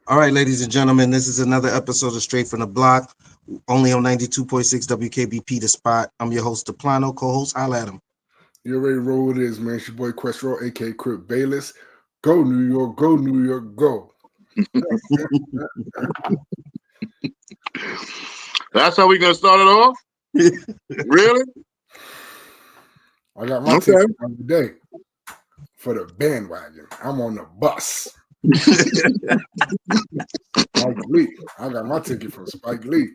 All right, ladies and gentlemen, this is another episode of Straight from the Block, only on 92.6 WKBP The Spot. I'm your host, Deplano, co-host. I'll at him. You already know what it is, man. It's your boy Questro, aka Crip Bayless. Go New York, go New York, go. That's how we gonna start it off? Really? I got my ticket on the day for the bandwagon. I'm on the bus. Spike Lee. I got my ticket from Spike Lee.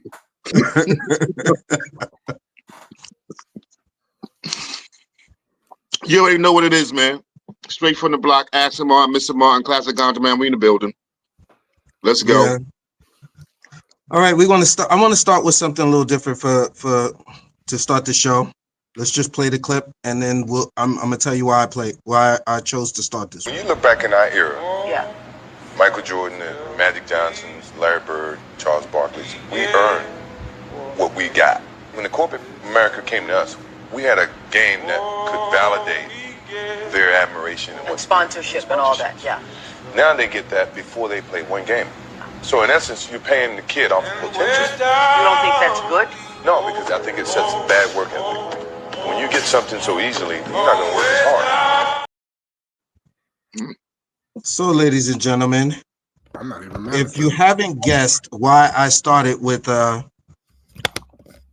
You already know what it is, man. Straight from the block, Aston Martin, Mr. Martin, Classic Ganja, man. We in the building. Let's go. Yeah. All right, we're gonna start. I want to start with something a little different for to start the show. Let's just play the clip, and then I'm gonna tell you why I chose to start this. When you look back in our era, Yeah. Michael Jordan and Magic Johnson's, Larry Bird, Charles Barkley's, we earned what we got. When the corporate America came to us, we had a game that could validate their admiration And sponsorship and all that, yeah. Now they get that before they play one game. So in essence, you're paying the kid off potential. You don't think that's good? No, because I think it sets a bad work ethic. When you get something so easily, you're not going to work as hard. So, ladies and gentlemen, I'm not even mad. if you haven't guessed why I started with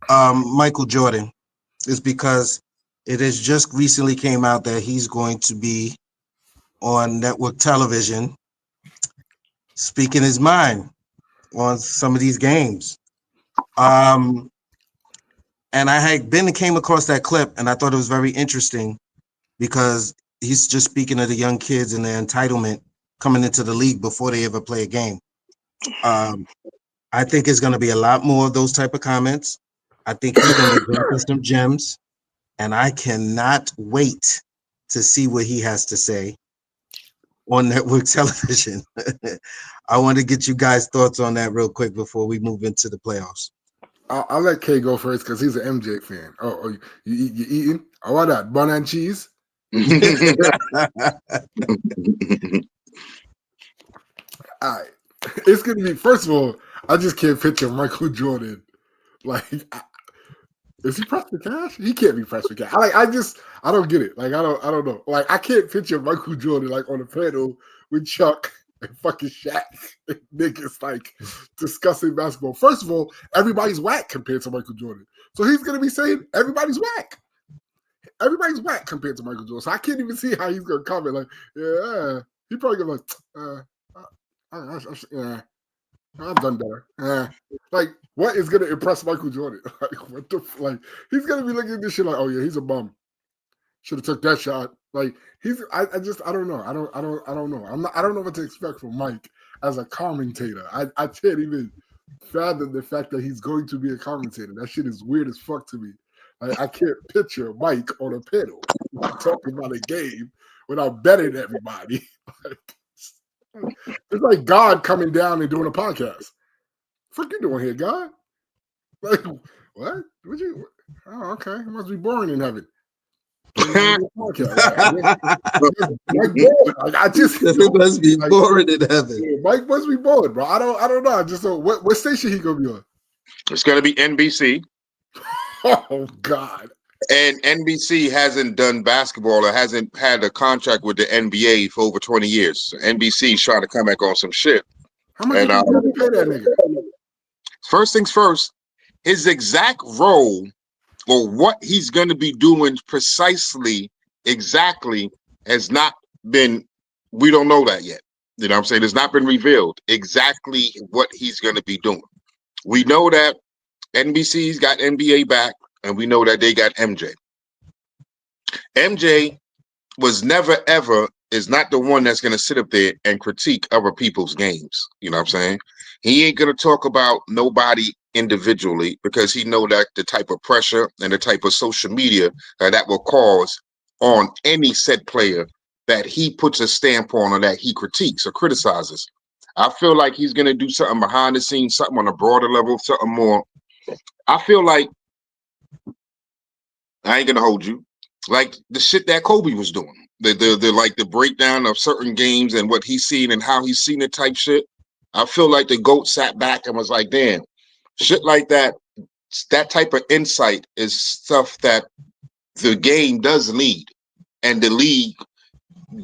Michael Jordan, is because it has just recently came out that he's going to be on network television speaking his mind on some of these games. And I came across that clip, and I thought it was very interesting because he's just speaking to the young kids and their entitlement coming into the league before they ever play a game. I think it's going to be a lot more of those type of comments. I think he's going to drop some gems, and I cannot wait to see what he has to say on network television. I want to get you guys' thoughts on that real quick before we move into the playoffs. I'll let K go first because he's an MJ fan. Oh, you eating? Oh, what that? Bun and cheese? All right. It's gonna be, first of all, I just can't picture Michael Jordan. Like, is he pressed for cash? He can't be pressed for cash. I don't get it. Like, I don't know. Like, I can't picture Michael Jordan like on a panel with Chuck and fucking Shaq and niggas like discussing basketball. First of all, everybody's whack compared to Michael Jordan. So he's gonna be saying everybody's whack. Everybody's whack compared to Michael Jordan. So I can't even see how he's gonna comment. Like, yeah, he probably gonna I've done better. Like, what is gonna impress Michael Jordan? Like, what the like? He's gonna be looking at this shit like, oh yeah, he's a bum. Should have took that shot. Like, I don't know. I don't know. I don't know what to expect from Mike as a commentator. I can't even fathom the fact that he's going to be a commentator. That shit is weird as fuck to me. Like, I can't picture Mike on a panel talking about a game without betting everybody. It's like God coming down and doing a podcast. Fuck you doing here, God? Like, what? Would you? Oh, okay. It must be boring in heaven. It must be like, boring in heaven. Yeah, Mike must be bored, bro. I don't know. I just don't. What station he gonna be on? It's gonna be NBC. Oh God. And NBC hasn't done basketball or hasn't had a contract with the NBA for over 20 years. So NBC's trying to come back on some shit. How much did you pay that nigga? First things first, his exact role or what he's going to be doing exactly has not been, we don't know that yet. You know what I'm saying? It's not been revealed exactly what he's going to be doing. We know that NBC's got NBA back, and we know that they got MJ. MJ was never, ever, is not the one that's going to sit up there and critique other people's games. You know what I'm saying? He ain't going to talk about nobody individually because he know that the type of pressure and the type of social media that will cause on any said player that he puts a stamp on or that he critiques or criticizes. I feel like he's going to do something behind the scenes, something on a broader level, something more. I feel like, I ain't going to hold you, like the shit that Kobe was doing. The like the breakdown of certain games and what he's seen and how he's seen it type shit. I feel like the GOAT sat back and was like, damn, shit like that, that type of insight is stuff that the game does need and the league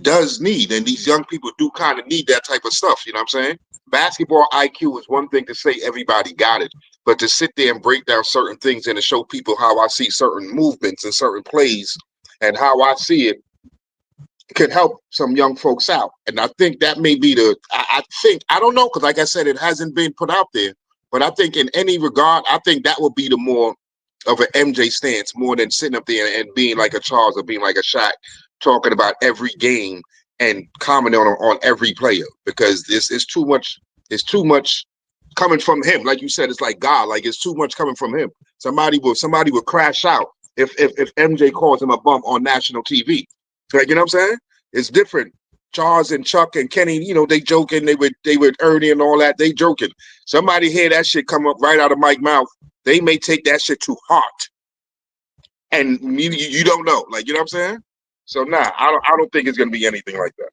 does need. And these young people do kind of need that type of stuff. You know what I'm saying? Basketball IQ is one thing to say everybody got it, but to sit there and break down certain things and to show people how I see certain movements and certain plays and how I see it could help some young folks out. And I think that may be I don't know, because like I said, it hasn't been put out there, but I think in any regard, I think that would be the more of an MJ stance, more than sitting up there and being like a Charles or being like a Shaq, talking about every game and commenting on every player, because this is too much. It's too much coming from him. Like you said, it's like God. Like it's too much coming from him. Somebody will crash out if MJ calls him a bum on national TV. Like, you know what I'm saying? It's different. Charles and Chuck and Kenny, you know, they joking. They would Ernie and all that. They joking. Somebody hear that shit come up right out of Mike's mouth, they may take that shit to heart. And you don't know. Like, you know what I'm saying? So I don't think it's gonna be anything like that.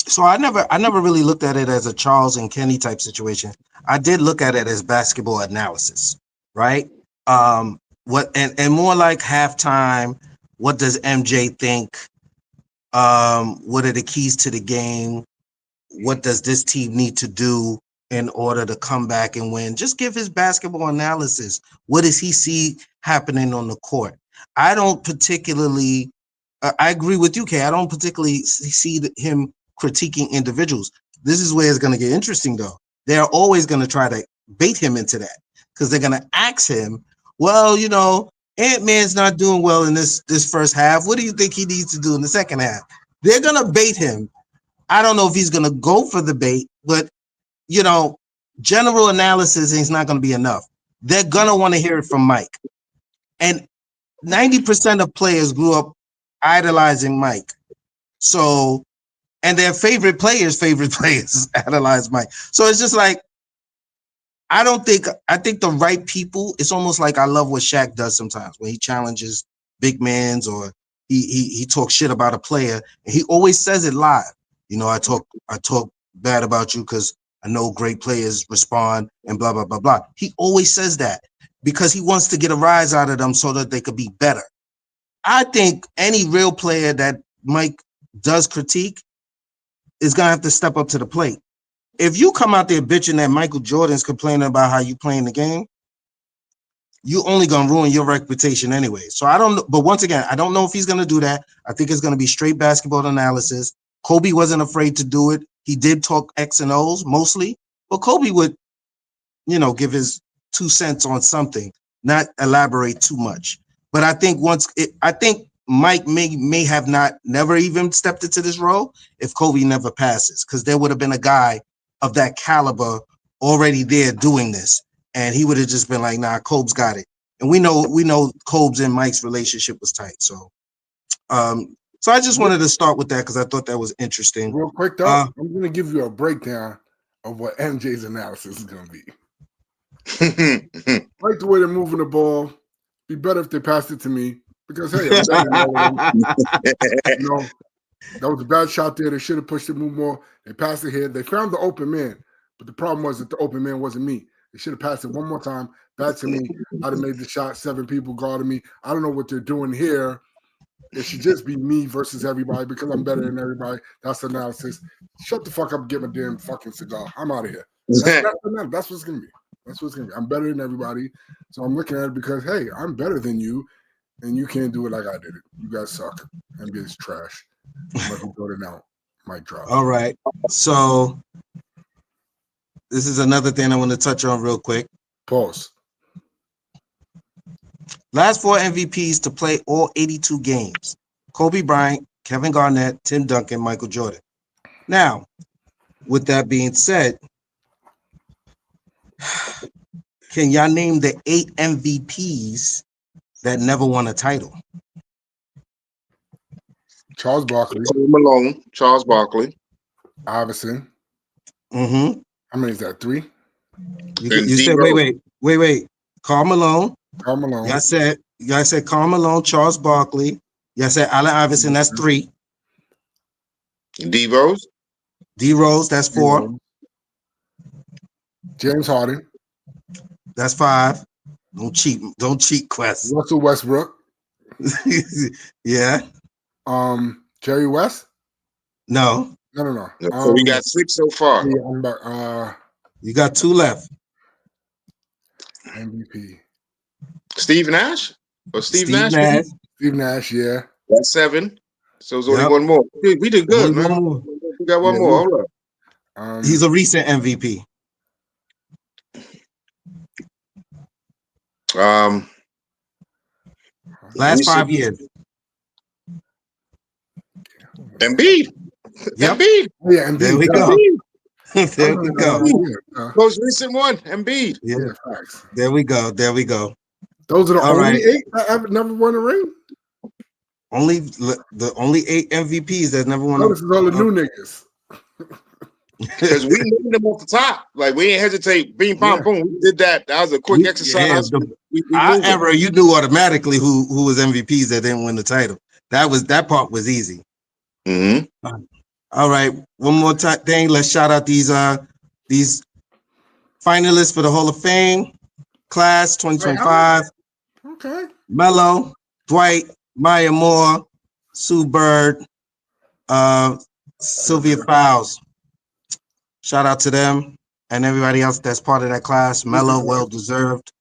So I never really looked at it as a Charles and Kenny type situation. I did look at it as basketball analysis, right? What and more like halftime. What does MJ think? What are the keys to the game? What does this team need to do in order to come back and win? Just give his basketball analysis. What does he see happening on the court? I don't particularly. I agree with you, Kay. I don't particularly see him critiquing individuals. This is where it's going to get interesting, though. They're always going to try to bait him into that, because they're going to ask him, well, you know, Ant-Man's not doing well in this first half. What do you think he needs to do in the second half? They're going to bait him. I don't know if he's going to go for the bait, but, you know, general analysis is not going to be enough. They're going to want to hear it from Mike. And 90% of players grew up idolizing Mike. So, and their favorite players idolize Mike. So it's just like, I think the right people, it's almost like I love what Shaq does sometimes when he challenges big mans or he talks shit about a player, and he always says it live. You know, I talk bad about you because I know great players respond and blah, blah, blah, blah. He always says that because he wants to get a rise out of them so that they could be better. I think any real player that Mike does critique is going to have to step up to the plate. If you come out there bitching that Michael Jordan's complaining about how you playing the game, you only going to ruin your reputation anyway. So I don't know. But once again, I don't know if he's going to do that. I think it's going to be straight basketball analysis. Kobe wasn't afraid to do it. He did talk X and O's mostly, but Kobe would, you know, give his 2 cents on something, not elaborate too much. But I think I think Mike may have never even stepped into this role if Kobe never passes, because there would have been a guy of that caliber already there doing this, and he would have just been like, nah, Kobe's got it. And we know Kobe's and Mike's relationship was tight. So I just wanted to start with that because I thought that was interesting. Real quick though, I'm going to give you a breakdown of what MJ's analysis is going to be. Like the way they're moving the ball. Be better if they passed it to me, because hey, I'm better than all of them. You know, that was a bad shot there. They should have pushed it, move more. They passed it here. They found the open man, but the problem was that the open man wasn't me. They should have passed it one more time back to me. I'd have made the shot. 7 people guarding me. I don't know what they're doing here. It should just be me versus everybody because I'm better than everybody. That's the analysis. Shut the fuck up and get my damn fucking cigar. I'm out of here. That's what it's going to be. That's what it's going to be. I'm better than everybody. So I'm looking at it because, hey, I'm better than you, and you can't do it like I did it. You guys suck. NBA's trash. Michael Jordan out. Mic drop. All right. So this is another thing I want to touch on real quick. Pause. Last 4 MVPs to play all 82 games: Kobe Bryant, Kevin Garnett, Tim Duncan, Michael Jordan. Now, with that being said, can y'all name the 8 MVPs that never won a title? Charles Barkley. Malone, Charles Barkley. Iverson. Mm-hmm. How many is that? 3? You said wait. Karl Malone. Karl Malone. Y'all said Karl Malone, Charles Barkley. Y'all said Allen Iverson. That's 3. D Rose. D Rose. That's 4. James Harden, That's 5. Don't cheat, Quest. Russell Westbrook, Yeah. Jerry West. No. No. So we got 6 so far. Yeah, I'm back. You got 2 left. MVP. Steve Nash or Steve Nash? Nash. Steve Nash, yeah. That's 7. So there's only Yep. one more. We did good, Only man. one more. We got one Yeah, more. Hold up. He's a recent MVP. Last recent- 5 years. Embiid. Yep. Embiid. yeah, Embiid. There we yeah. go. Embiid. There we go. Most recent one. Embiid. Yeah. Yeah, facts. There we go. There we go. Those are the All only right. 8 that ever never won a ring. The only 8 MVPs that never won. Notice is all the new niggas. Because we named them off the top. Like, we ain't hesitate. Beam, pom, Yeah. boom. We did that. That was a quick exercise. We Our moved it. era, you knew automatically who was MVPs that didn't win the title. That part was easy. Mhm. All right, one more thing. Let's shout out these finalists for the Hall of Fame class 2025. Okay. Melo, Dwight, Maya Moore, Sue Bird, Sylvia Fowles. Shout out to them and everybody else that's part of that class. Melo, well deserved.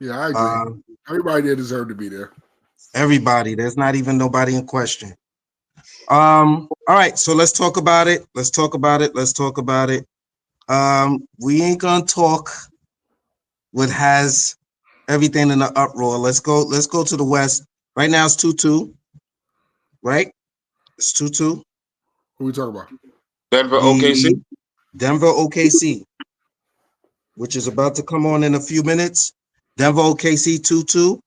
Yeah, I agree. Everybody there deserved to be there. Everybody. There's not even nobody in question. All right, so let's talk about it. Let's talk about it. We ain't gonna talk what has everything in the uproar. Let's go to the West. Right now it's 2-2. Right? It's 2-2. Who we talking about? Denver, OKC. Denver OKC, which is about to come on in a few minutes. Denver OKC 2-2.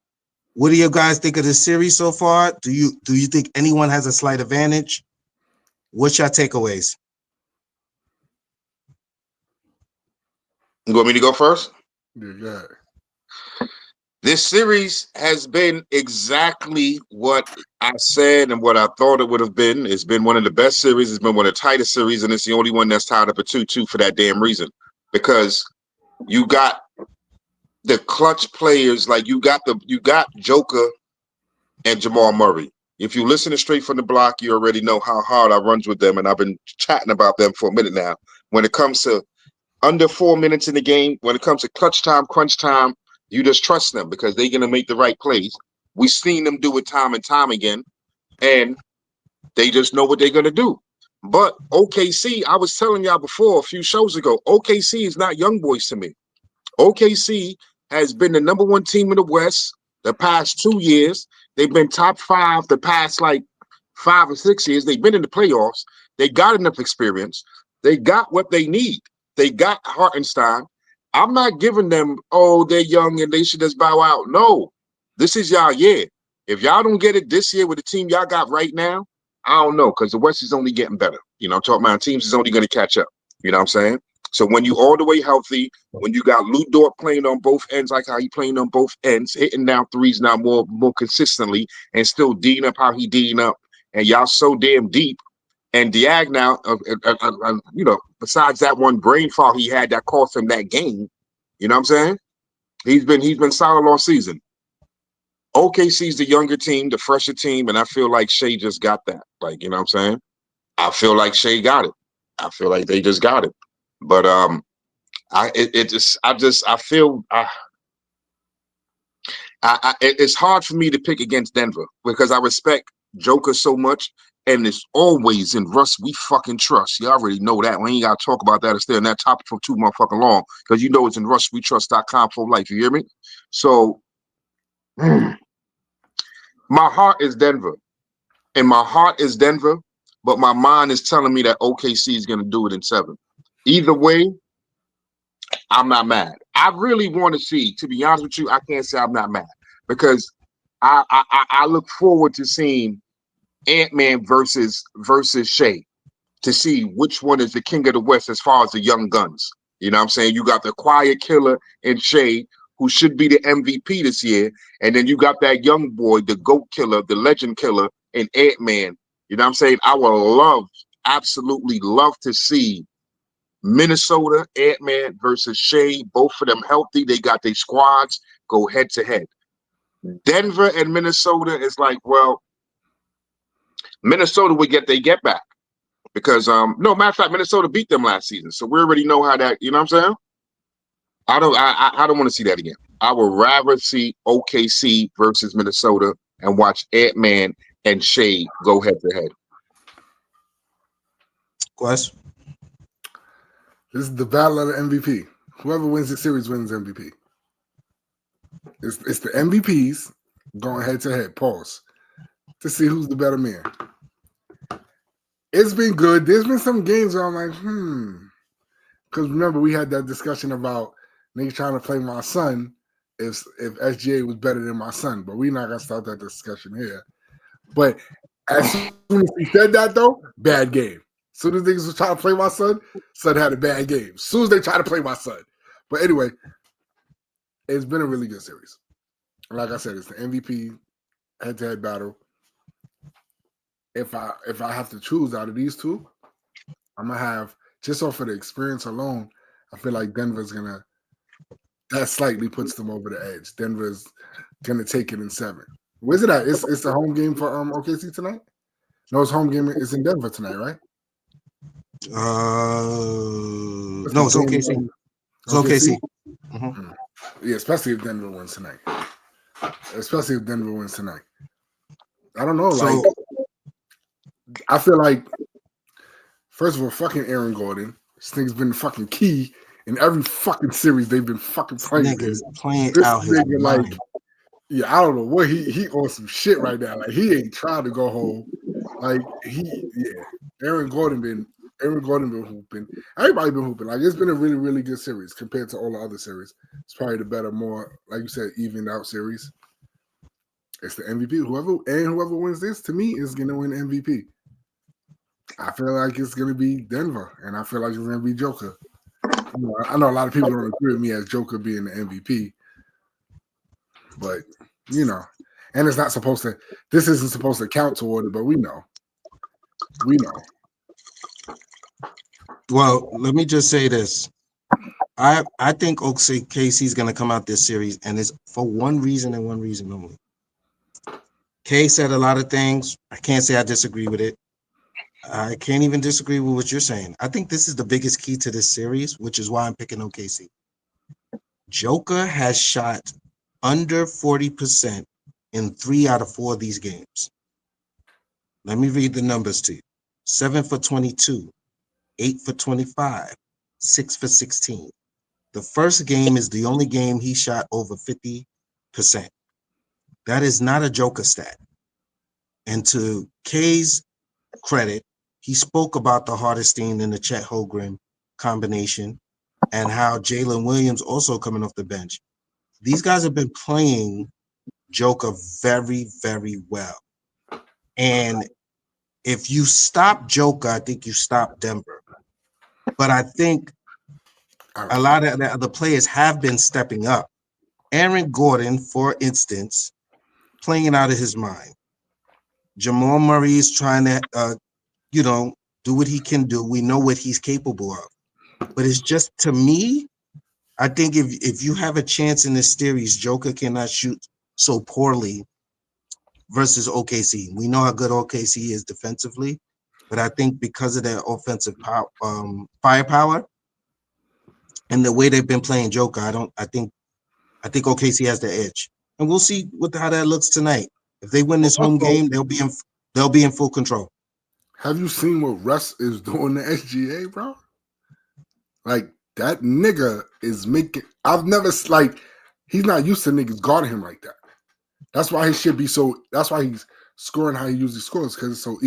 What do you guys think of this series so far? Do you think anyone has a slight advantage? What's your takeaways? You want me to go first? Yeah, yeah. This series has been exactly what I said and what I thought it would have been. It's been one of the best series. It's been one of the tightest series, and it's the only one that's tied up at 2-2 for that damn reason. Because you got the clutch players, like you got Joker and Jamal Murray. If you listen to Straight from the Block, you already know how hard I runs with them, and I've been chatting about them for a minute now. When it comes to under 4 minutes in the game, when it comes to clutch time, crunch time, you just trust them because they're going to make the right plays. We've seen them do it time and time again, and they just know what they're going to do. But OKC, I was telling y'all before a few shows ago, OKC is not young boys to me. OKC has been the number 1 team in the West the past 2 years. They've been top 5 the past like 5 or 6 years. They've been in the playoffs. They got enough experience. They got what they need. They got Hartenstein. I'm not giving them, oh, they're young and they should just bow out. No, this is y'all year. If y'all don't get it this year with the team y'all got right now, I don't know, because the West is only getting better. You know, I'm talking about teams is only going to catch up. You know what I'm saying? So when you all the way healthy, when you got Lou Dort playing on both ends, like how he playing on both ends, hitting down threes now more consistently, and still D'ing up how he D'ing up, and y'all so damn deep. And Diag now, you know, besides that one brain fog he had that cost him that game, you know what I'm saying? He's been solid all season. OKC's the younger team, the fresher team, and I feel like Shea just got that. Like, you know what I'm saying? I feel like Shea got it. I feel like they just got it. But it's hard for me to pick against Denver because I respect Joker so much, and it's always in Russ we fucking trust. You already know that. We ain't gotta talk about that. It's still in that topic for too motherfucking long because you know it's in RussWeTrust.com for life. You hear me? So my heart is Denver, and my heart is Denver, but my mind is telling me that OKC is gonna do it in 7. Either way, I'm not mad. I really want to see, to be honest with you, I can't say I'm not mad because I look forward to seeing Ant-Man versus Shea to see which one is the king of the West as far as the young guns. You know what I'm saying? You got the quiet killer in Shea, who should be the MVP this year, and then you got that young boy, the GOAT killer, the legend killer in Ant-Man. You know what I'm saying? I would absolutely love to see Minnesota, Ant-Man versus Shea, both of them healthy. They got their squads, go head to head. Denver and Minnesota is like, well, Minnesota would get their get back because no, matter of fact, Minnesota beat them last season. So we already know how that, you know what I'm saying? I don't want to see that again. I would rather see OKC versus Minnesota and watch Ant-Man and Shea go head to head. Quest? This is the battle of the MVP. Whoever wins the series wins MVP. It's the MVPs going head to head. Pause. To see who's the better man. It's been good. There's been some games where I'm like, Because remember, we had that discussion about niggas trying to play my son if SGA was better than my son. But we're not going to start that discussion here. But as soon as he said that, though, bad game. As soon as niggas was trying to play my son had a bad game. As soon as they try to play my son. But anyway, it's been a really good series. Like I said, it's the MVP head-to-head battle. If I have to choose out of these two, I'm gonna have, just off of the experience alone, I feel like Denver's gonna, that slightly puts them over the edge. Denver's gonna take it in 7. Where's it at? It's the home game for OKC tonight? No, it's home game. It's in Denver tonight, right? No, it's OKC. It's OKC. Mm-hmm. Yeah, especially if Denver wins tonight. I don't know. Like, I feel like, first of all, fucking Aaron Gordon. This thing's been fucking key in every fucking series they've been fucking playing. Niggas playing This out his nigga, like, mind. yeah, I don't know what he on some shit right now. Like, he ain't trying to go home. Like, Aaron Gordon been hooping. Everybody been hooping. Like, it's been a really, really good series compared to all the other series. It's probably the better, more, like you said, evened out series. It's the MVP. Whoever wins this, to me, is gonna win MVP. I feel like it's gonna be Denver, and I feel like it's gonna be Joker. I know a lot of people don't agree with me as Joker being the MVP, but and it's not supposed to. This isn't supposed to count toward it, but we know. Well, let me just say this. I think OKC is going to come out this series, and it's for one reason and one reason only. Kay said a lot of things. I can't say I disagree with it. I can't even disagree with what you're saying. I think this is the biggest key to this series, which is why I'm picking OKC. Joker has shot under 40% in 3 out of 4 of these games. Let me read the numbers to you. 7 for 22, 8 for 25, 6 for 16. The first game is the only game he shot over 50%. That is not a Joker stat. And to Kay's credit, he spoke about the Hardesty and the Chet Holmgren combination and how Jalen Williams also coming off the bench. These guys have been playing Joker very, very well. And if you stop Joker, I think you stop Denver. But I think a lot of the other players have been stepping up. Aaron Gordon, for instance, playing out of his mind. Jamal Murray is trying to, do what he can do. We know what he's capable of. But it's just, to me, I think if you have a chance in this series, Joker cannot shoot so poorly versus OKC. We know how good OKC is defensively, but I think because of their offensive firepower and the way they've been playing Joker, I think OKC has the edge, and we'll see how that looks tonight. If they win this home game, they'll be in full control. Have you seen what Russ is doing to SGA, bro? Like, that nigga is making. He's not used to niggas guarding him like that. That's why he should be so. That's why he's scoring how he usually scores, because it's so.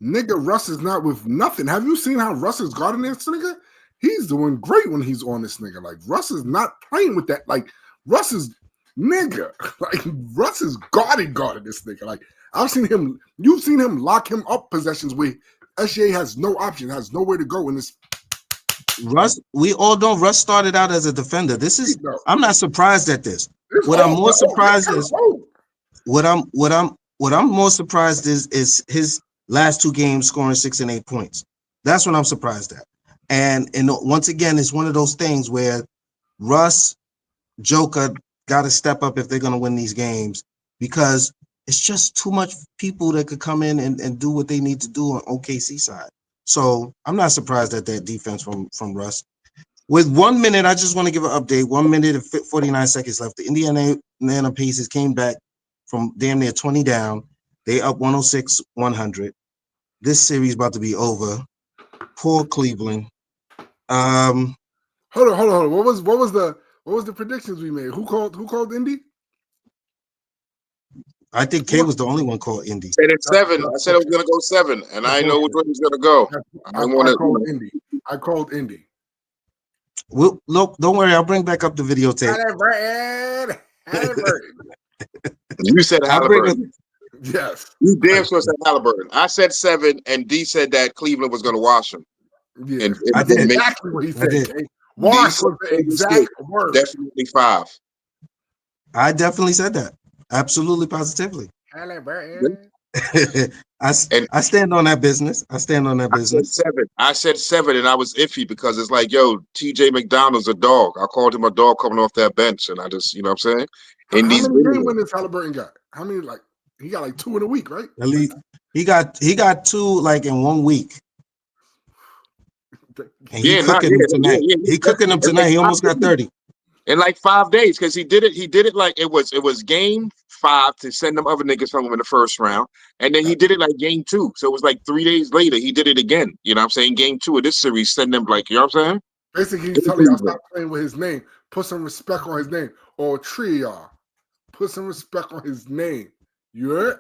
Nigga, Russ is not with nothing. Have you seen how Russ is guarding this nigga? He's doing great when he's on this nigga. Like, Russ is not playing with that. Like, Russ is nigga. Like, Russ is guarding this nigga. Like, I've seen him. You've seen him lock him up possessions where SGA has no option, has nowhere to go in this. Russ, we all know Russ started out as a defender. I'm not surprised at this. What I'm more surprised is his last 2 games scoring 6 and 8 points. That's what I'm surprised at. And once again, it's one of those things where Russ, Joker got to step up if they're going to win these games, because it's just too much people that could come in and do what they need to do on OKC side. So I'm not surprised at that defense from Russ. With 1 minute, I just want to give an update. 1 minute and 49 seconds left. The Indiana Pacers came back from damn near 20 down. They up 106-100. This series about to be over. Poor Cleveland. Hold on. What was the predictions we made? Who called Indy? I think K was the only one called Indy. Said it's 7. I said I was gonna go 7, and I didn't know which way he was gonna go. I called Indy. Well, look, don't worry. I'll bring back up the videotape. You said Halliburton. Yes. You damn sure said Halliburton. I said 7, and D said that Cleveland was gonna wash him. Yeah. I did. Exactly what he said. did. Okay? Wash was the exact word. Definitely 5. I definitely said that. Absolutely, positively. Halliburton. I stand on that business. I stand on that business. I said 7, and I was iffy because it's like, yo, TJ McDonald's a dog. I called him a dog coming off that bench, and I just, you know what I'm saying? How many game winners Halliburton got? How many? Like he got like 2 in a week, right? At least he got 2 like in 1 week. And he cooking them tonight. He cooking them tonight. He almost got 30 in like 5 days, because he did it like it was game 5 to send them other niggas from him in the first round, and then he did it like game 2. So it was like 3 days later he did it again. You know what I'm saying? Game 2 of this series, send them like, you know what I'm saying? Basically, he's telling y'all stop playing with his name. Put some respect on his name. Or three of y'all, put some respect on his name. You heard?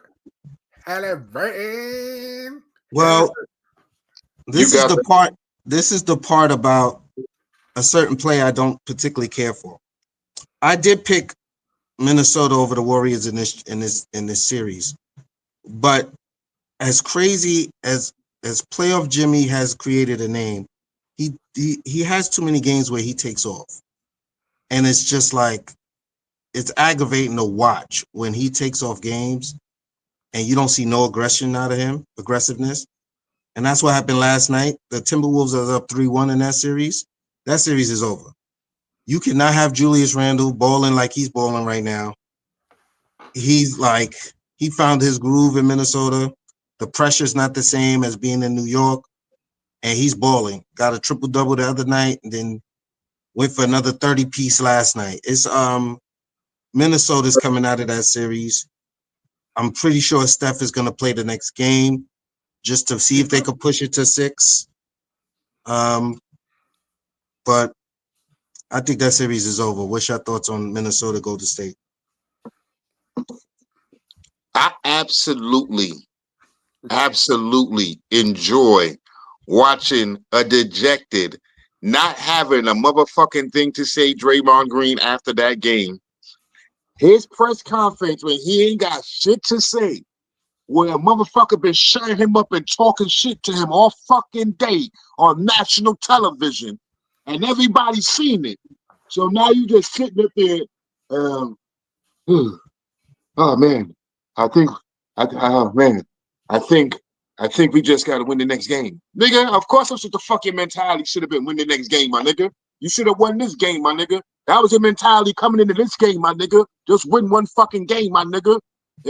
Halliburton. Well, this is the part about a certain play I don't particularly care for. I did pick Minnesota over the Warriors in this series, but as crazy as playoff Jimmy has created a name, he has too many games where he takes off, and it's just like it's aggravating to watch when he takes off games, and you don't see no aggressiveness. And that's what happened last night. The Timberwolves are up 3-1 in that series. That series is over. You cannot have Julius Randle balling like he's balling right now. He's like, he found his groove in Minnesota. The pressure's not the same as being in New York. And he's balling. Got a triple-double the other night, and then went for another 30-piece last night. It's Minnesota's coming out of that series. I'm pretty sure Steph is going to play the next game just to see if they could push it to 6. But I think that series is over. What's your thoughts on Minnesota Golden State? I absolutely enjoy watching a dejected, not having a motherfucking thing to say Draymond Green after that game. His press conference when he ain't got shit to say, where a motherfucker been shutting him up and talking shit to him all fucking day on national television, and everybody's seen it. So now you just sitting up there, oh man, I think we just got to win the next game. Nigga, of course that's what the fucking mentality should have been, win the next game, my nigga. You should have won this game, my nigga. That was your mentality coming into this game, my nigga. Just win one fucking game, my nigga. You know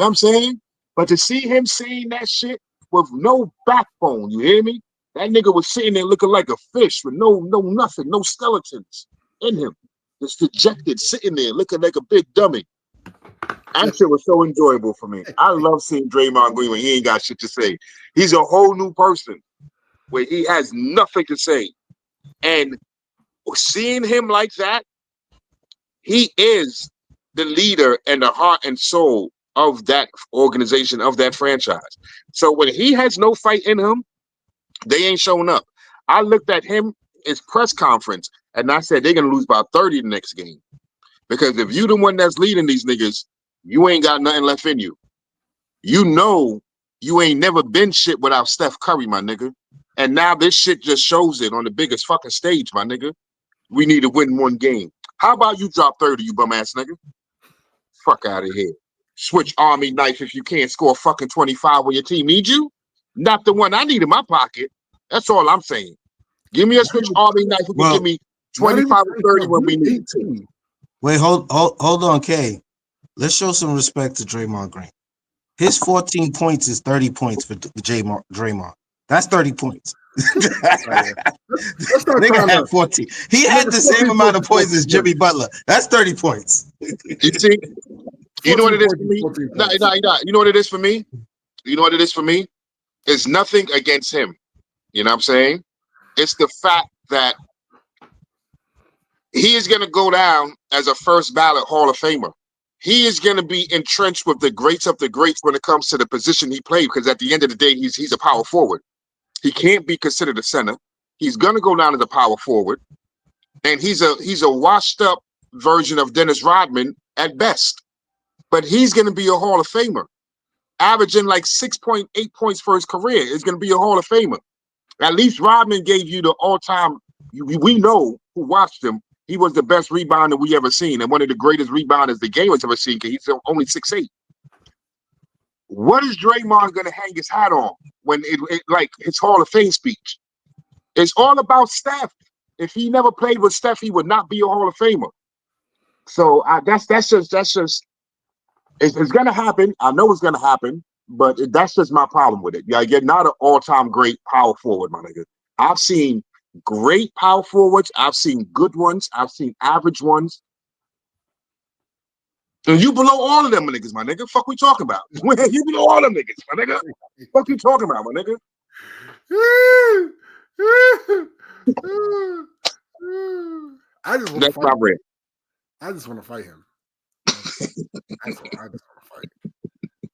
what I'm saying? But to see him saying that shit with no backbone, you hear me? That nigga was sitting there looking like a fish with no nothing, no skeletons in him. Just dejected, sitting there looking like a big dummy. That shit was so enjoyable for me. I love seeing Draymond Green when he ain't got shit to say. He's a whole new person where he has nothing to say. And seeing him like that, he is the leader and the heart and soul of that organization, of that franchise. So when he has no fight in him, they ain't showing up. I looked at his press conference, and I said they're going to lose by 30 the next game. Because if you the one that's leading these niggas, you ain't got nothing left in you. You know you ain't never been shit without Steph Curry, my nigga. And now this shit just shows it on the biggest fucking stage, my nigga. We need to win one game. How about you drop 30, you bum ass nigga? Fuck out of here. Switch Army knife if you can't score fucking 25 when your team needs you. Not the one I need in my pocket. That's all I'm saying. Give me a switch Army knife who can Well, give me Not even 25 or 30 when we need it. 18. wait, hold on, Kay. Let's show some respect to Draymond Green. His 14 points is 30 points for Draymond. That's 30 points. Let's not Nigga trying had to. 14. He had the same amount of points as Jimmy Butler. That's 30 points. You see? You know what it is for me? 14 No, points. you know what it is for me? You know what it is for me? It's nothing against him. You know what I'm saying? It's the fact that he is going to go down as a first ballot Hall of Famer. He is going to be entrenched with the greats of the greats when it comes to the position he played, because at the end of the day, he's a power forward. He can't be considered a center. He's going to go down as a power forward, and he's a washed up version of Dennis Rodman at best. But he's going to be a Hall of Famer, averaging like 6.8 points for his career. Is going to be a Hall of Famer. At least Rodman gave you the all-time. We know who watched him. He was the best rebounder we ever seen, and one of the greatest rebounders the game has ever seen, because he's only 6'8". What is Draymond going to hang his hat on when it like his Hall of Fame speech? It's all about Steph. If he never played with Steph, he would not be a Hall of Famer. So that's just it's going to happen. I know it's going to happen, but that's just my problem with it. You're not an all-time great power forward, my nigga. I've seen great power forwards. I've seen good ones. I've seen average ones. And you below all of them niggas, my nigga. Fuck we talking about? You below all them niggas, my nigga. Fuck you talking about, my nigga? I just want to That's fight. my brand. I just want to fight him. I just want to fight.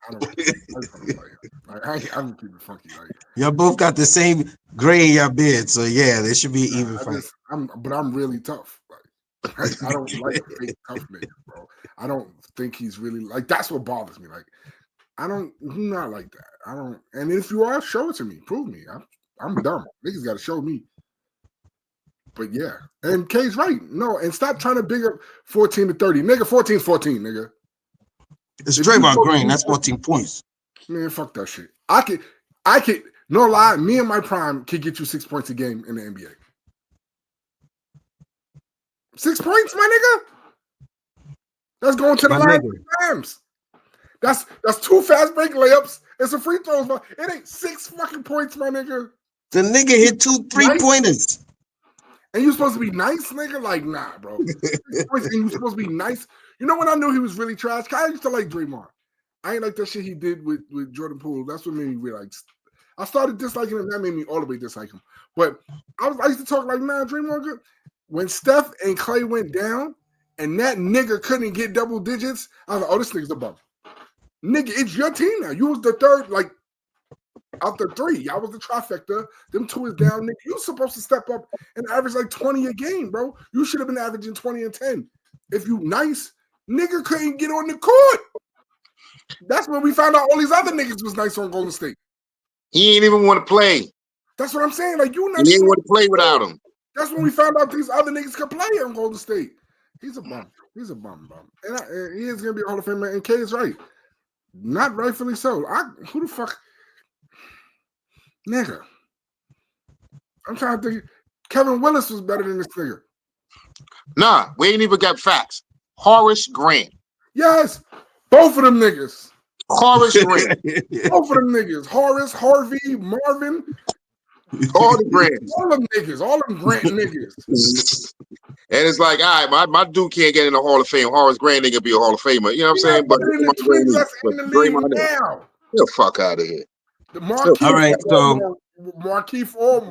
I just want to fight him. Like, I'm keeping it funky. Like, Y'all both got the same gray in your beard, so yeah, there should be even fight. but I'm really tough. Like, I don't like fake tough niggas, bro. I don't think he's really like. That's what bothers me. Like, I'm not like that. I don't. And if you are, show it to me. Prove me. I'm dumb. Niggas got to show me. But yeah, and K's right. No, and stop trying to big up 14 to 30. Nigga, 14 nigga. It's Draymond Green. That's 14 points. Man, fuck that shit. I could, no lie, me and my prime could get you 6 points a game in the NBA. 6 points, my nigga? That's going to the line 3 times. That's 2 fast break layups and some free throws. It ain't 6 fucking points, my nigga. The nigga hit 2 3-pointers. And you supposed to be nice, nigga? Like, nah, bro. 6 points and you supposed to be nice. You know when I knew he was really trash? I used to like Draymond. I ain't like that shit he did with Jordan Poole. That's what made me realize. I started disliking him. That made me all the way dislike him. But I used to talk like, nah, Draymond good. When Steph and Clay went down and that nigga couldn't get double digits, I was like, oh, this nigga's a bum. Nigga, it's your team now. You was the third, like, out the 3. Y'all was the trifecta. Them 2 is down, nigga. You supposed to step up and average like 20 a game, bro. You should have been averaging 20 and 10. If you nice, nigga couldn't get on the court. That's when we found out all these other niggas was nice on Golden State. He ain't even want to play. That's what I'm saying. Like, you not. He ain't want to play without him. That's when we found out these other niggas could play on Golden State. He's a bum. He's a bum. And he is going to be a Hall of Famer. And K is right. Not rightfully so. Who the fuck? Nigga. I'm trying to think. Kevin Willis was better than this nigga. Nah, we ain't even got facts. Horace Grant. Yes. Both of them niggas. Horace Grant. Both of them niggas. Horace, Harvey, Marvin. All the Grants. All them niggas. All them Grant niggas. And it's like, all right, my dude can't get in the Hall of Fame. Horace Grant ain't gonna be a Hall of Famer. You know what I'm saying? But the twins that's in the league now. Get the fuck out of here. The Marquise, all right, so Marquise or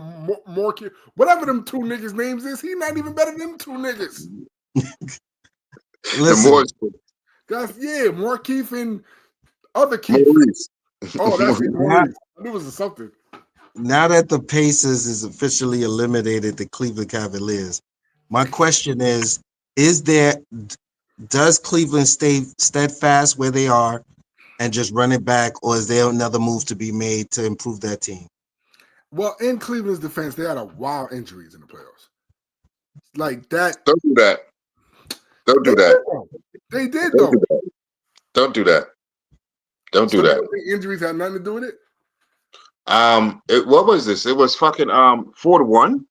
Marquise, whatever them 2 niggas' names is, he not even better than them 2 niggas. listen, That's Marquise and other Keith. Oh, that's it. Maurice. I knew it was something. now that the Pacers is officially eliminated the Cleveland Cavaliers, my question is does Cleveland stay steadfast where they are and just run it back, or is there another move to be made to improve that team? Well, in Cleveland's defense, they had a wild injuries in the playoffs. Like that. Don't do that. Don't do that. They did, though. Don't do that. Don't do that. Injuries had nothing to do with it? What was this? It was fucking 4-1.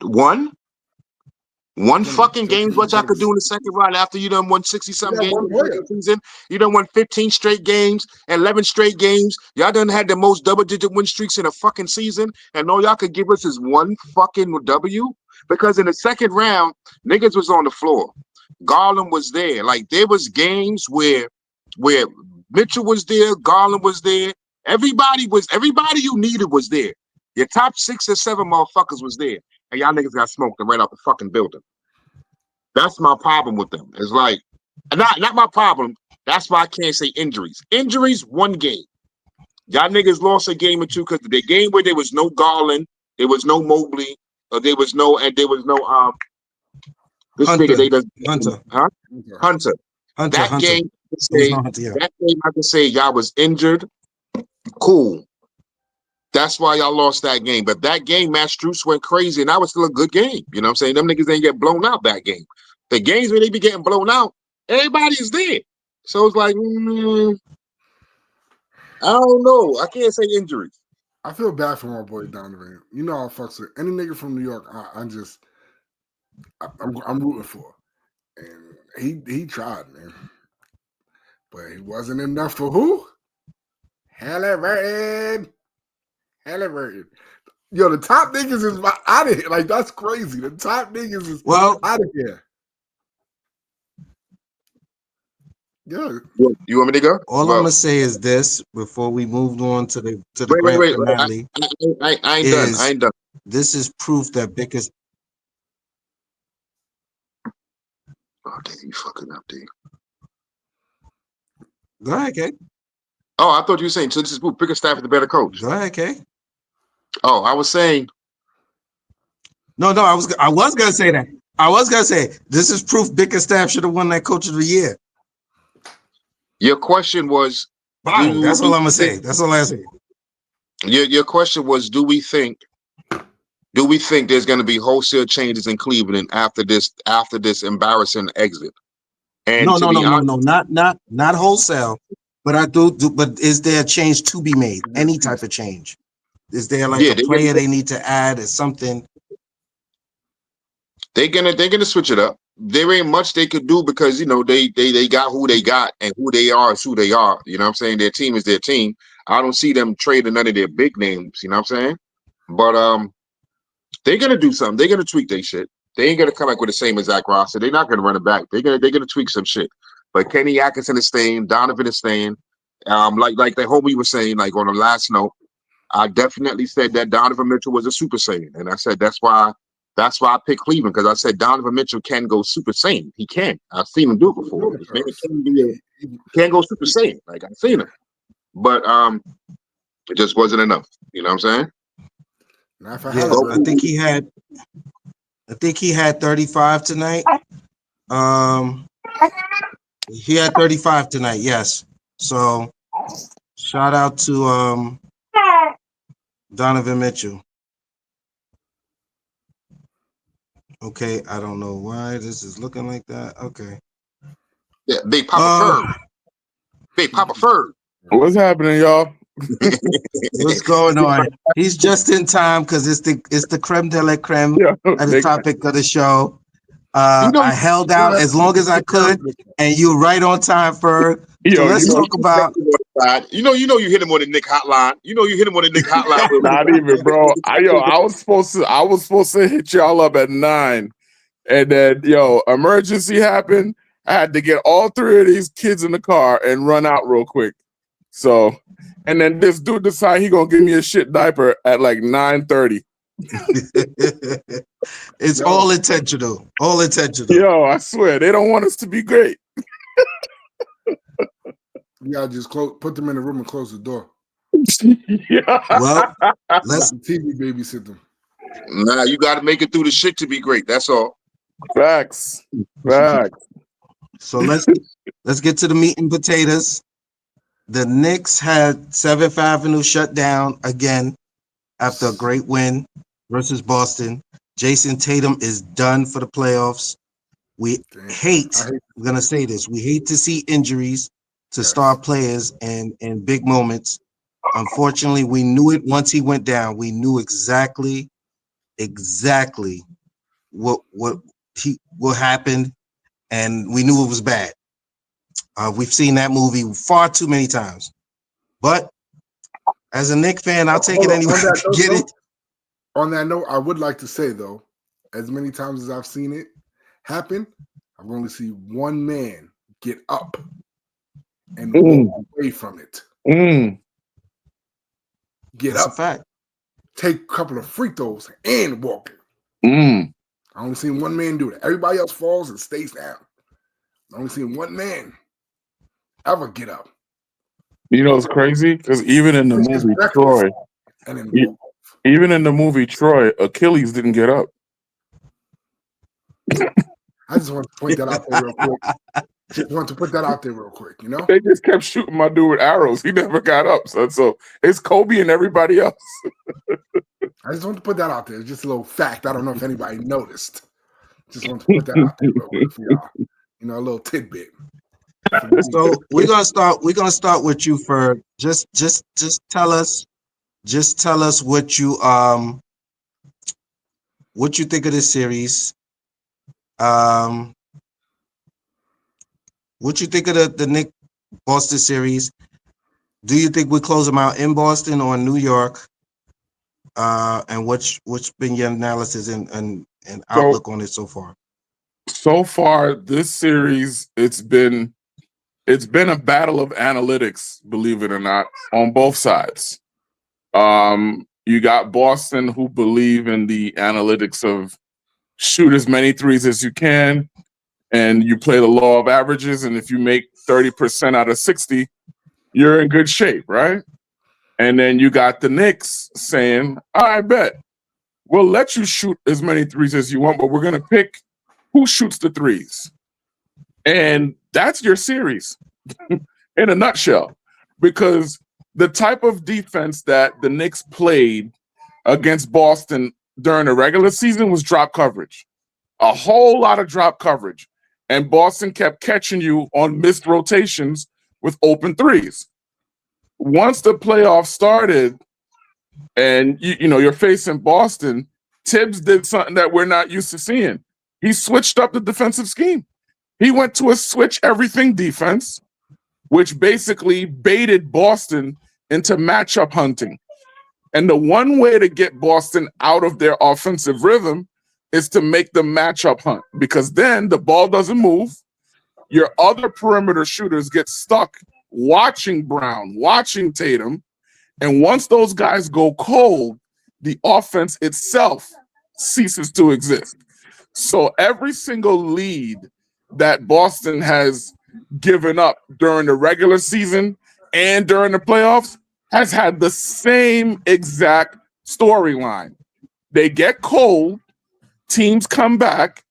One Twenty- fucking game, what y'all could do in the 20. second round after you done won 60-something Yeah, games one in the player. regular season. You done won 15 straight games, 11 straight games. Y'all done had the most double-digit win streaks in a fucking season, and all y'all could give us is one fucking W? Because in the second round, niggas was on the floor. Garland was there. Like, there was games where Mitchell was there, Garland was there. Everybody you needed was there. Your top 6 or 7 motherfuckers was there. And y'all niggas got smoked and right out the fucking building. That's my problem with them. It's like, not my problem. That's why I can't say injuries. Injuries, one game. Y'all niggas lost a game or two because the game where there was no Garland, there was no Mobley, or there was no this Hunter. nigga they does Hunter. Hunter. That game, I can say y'all was injured. Cool. That's why y'all lost that game. But that game, Matt Strus went crazy, and that was still a good game. You know what I'm saying? Them niggas ain't get blown out that game. The games where they be getting blown out, everybody is there. So it's like, I don't know. I can't say injuries. I feel bad for my boy Donovan. You know, I fucks with any nigga from New York. I'm rooting for, and he tried, man, but he wasn't enough for who? Halliburton. Yo, the top niggas is out of here. Like, that's crazy. The top niggas is out of here. Yeah. You want me to go? All I'm gonna say is this before we move on to the grand finale. I ain't done. I ain't done. This is proof that Bickerstaff. Okay, you fucking up, dude. Go ahead, Kay. Oh, I thought you were saying so this is proof Bickerstaff is the better coach. Go ahead, Kay. Oh, I was saying. No, I was gonna say that. I was gonna say this is proof Bickerstaff should have won that Coach of the Year. Your question was. That's all I'm gonna say. That's all I say. Your question was: Do we think there's going to be wholesale changes in Cleveland after this embarrassing exit? And no, not wholesale. But I do. But is there a change to be made? Any type of change? Is there like a player they need to add or something? They're gonna switch it up. There ain't much they could do because you know they got who they got and who they are is who they are. You know what I'm saying? Their team is their team. I don't see them trading none of their big names. You know what I'm saying? But they're gonna do something. They're gonna tweak their shit. They ain't gonna come back with the same exact roster. They're not gonna run it back. They're gonna tweak some shit. But Kenny Atkinson is staying. Donovan is staying. Like the homie was saying, like on the last note, I definitely said that Donovan Mitchell was a Super Saiyan, and I said that's why I picked Cleveland because I said Donovan Mitchell can go Super Saiyan. He can. I've seen him do it before. This man can go Super Saiyan. Like I've seen him, but it just wasn't enough. You know what I'm saying? Yeah, I think he had 35 tonight. He had 35 tonight. Yes. So shout out to Donovan Mitchell. Okay, I don't know why this is looking like that. Okay. Yeah, Big Papa Ferg. Big Papa Ferg. What's happening, y'all? What's going on? He's just in time because it's the creme de la creme at the topic of the show. I held out as long as I could, and you're right on time, Ferg. So let's talk about. You know, you hit him on the Nick hotline. Not even, bro. I was supposed to hit y'all up at 9, and then emergency happened. I had to get all 3 of these kids in the car and run out real quick. So, and then this dude decided he gonna give me a shit diaper at like 9:30. It's all intentional. All intentional. Yo, I swear they don't want us to be great. You gotta just put them in the room and close the door. Yeah. Well, let's TV babysit them. Nah, you got to make it through the shit to be great. That's all. Facts. So let's get to the meat and potatoes. The Knicks had 7th Avenue shut down again after a great win versus Boston. Jason Tatum is done for the playoffs. I'm going to say this, we hate to see injuries to star players and big moments. Unfortunately, we knew it once he went down. We knew exactly exactly what happened, and we knew it was bad. We've seen that movie far too many times. But as a Knicks fan, I'll take it anyway. Get it. On that note, I would like to say, though, as many times as I've seen it happen, I've only seen one man get up and walk away from it. Get That's up, a fact. take a couple of free throws, and walk it. I only seen one man do that. Everybody else falls and stays down. I only seen one man ever get up. You know, it's crazy because even in the movie Troy, and then even in the movie Troy, Achilles didn't get up. I just want to point that out there real quick. Just want to put that out there real quick, you know? They just kept shooting my dude with arrows. He never got up. So it's Kobe and everybody else. I just want to put that out there. It's just a little fact. I don't know if anybody noticed. Just want to put that out there real quick for y'all. You know, a little tidbit. So we're gonna start with you, Ferg. Just tell us what you think of this series. What you think of the Knicks Boston series? Do you think we close them out in Boston or in New York? And what's been your analysis and outlook on it so far? So far, this series, it's been a battle of analytics, believe it or not, on both sides. You got Boston, who believe in the analytics of shoot as many threes as you can, and you play the law of averages, and if you make 30% out of 60, you're in good shape, right? And then you got the Knicks saying, I bet we'll let you shoot as many threes as you want, but we're going to pick who shoots the threes. And that's your series in a nutshell, because the type of defense that the Knicks played against Boston during the regular season was drop coverage, a whole lot of drop coverage. And Boston kept catching you on missed rotations with open threes. Once the playoffs started and you're facing Boston, Tibbs did something that we're not used to seeing. He switched up the defensive scheme. He went to a switch everything defense, which basically baited Boston into matchup hunting. And the one way to get Boston out of their offensive rhythm is to make them matchup hunt, because then the ball doesn't move. Your other perimeter shooters get stuck watching Brown, watching Tatum. And once those guys go cold, the offense itself ceases to exist. So every single lead that Boston has given up during the regular season and during the playoffs has had the same exact storyline. They get cold, teams come back,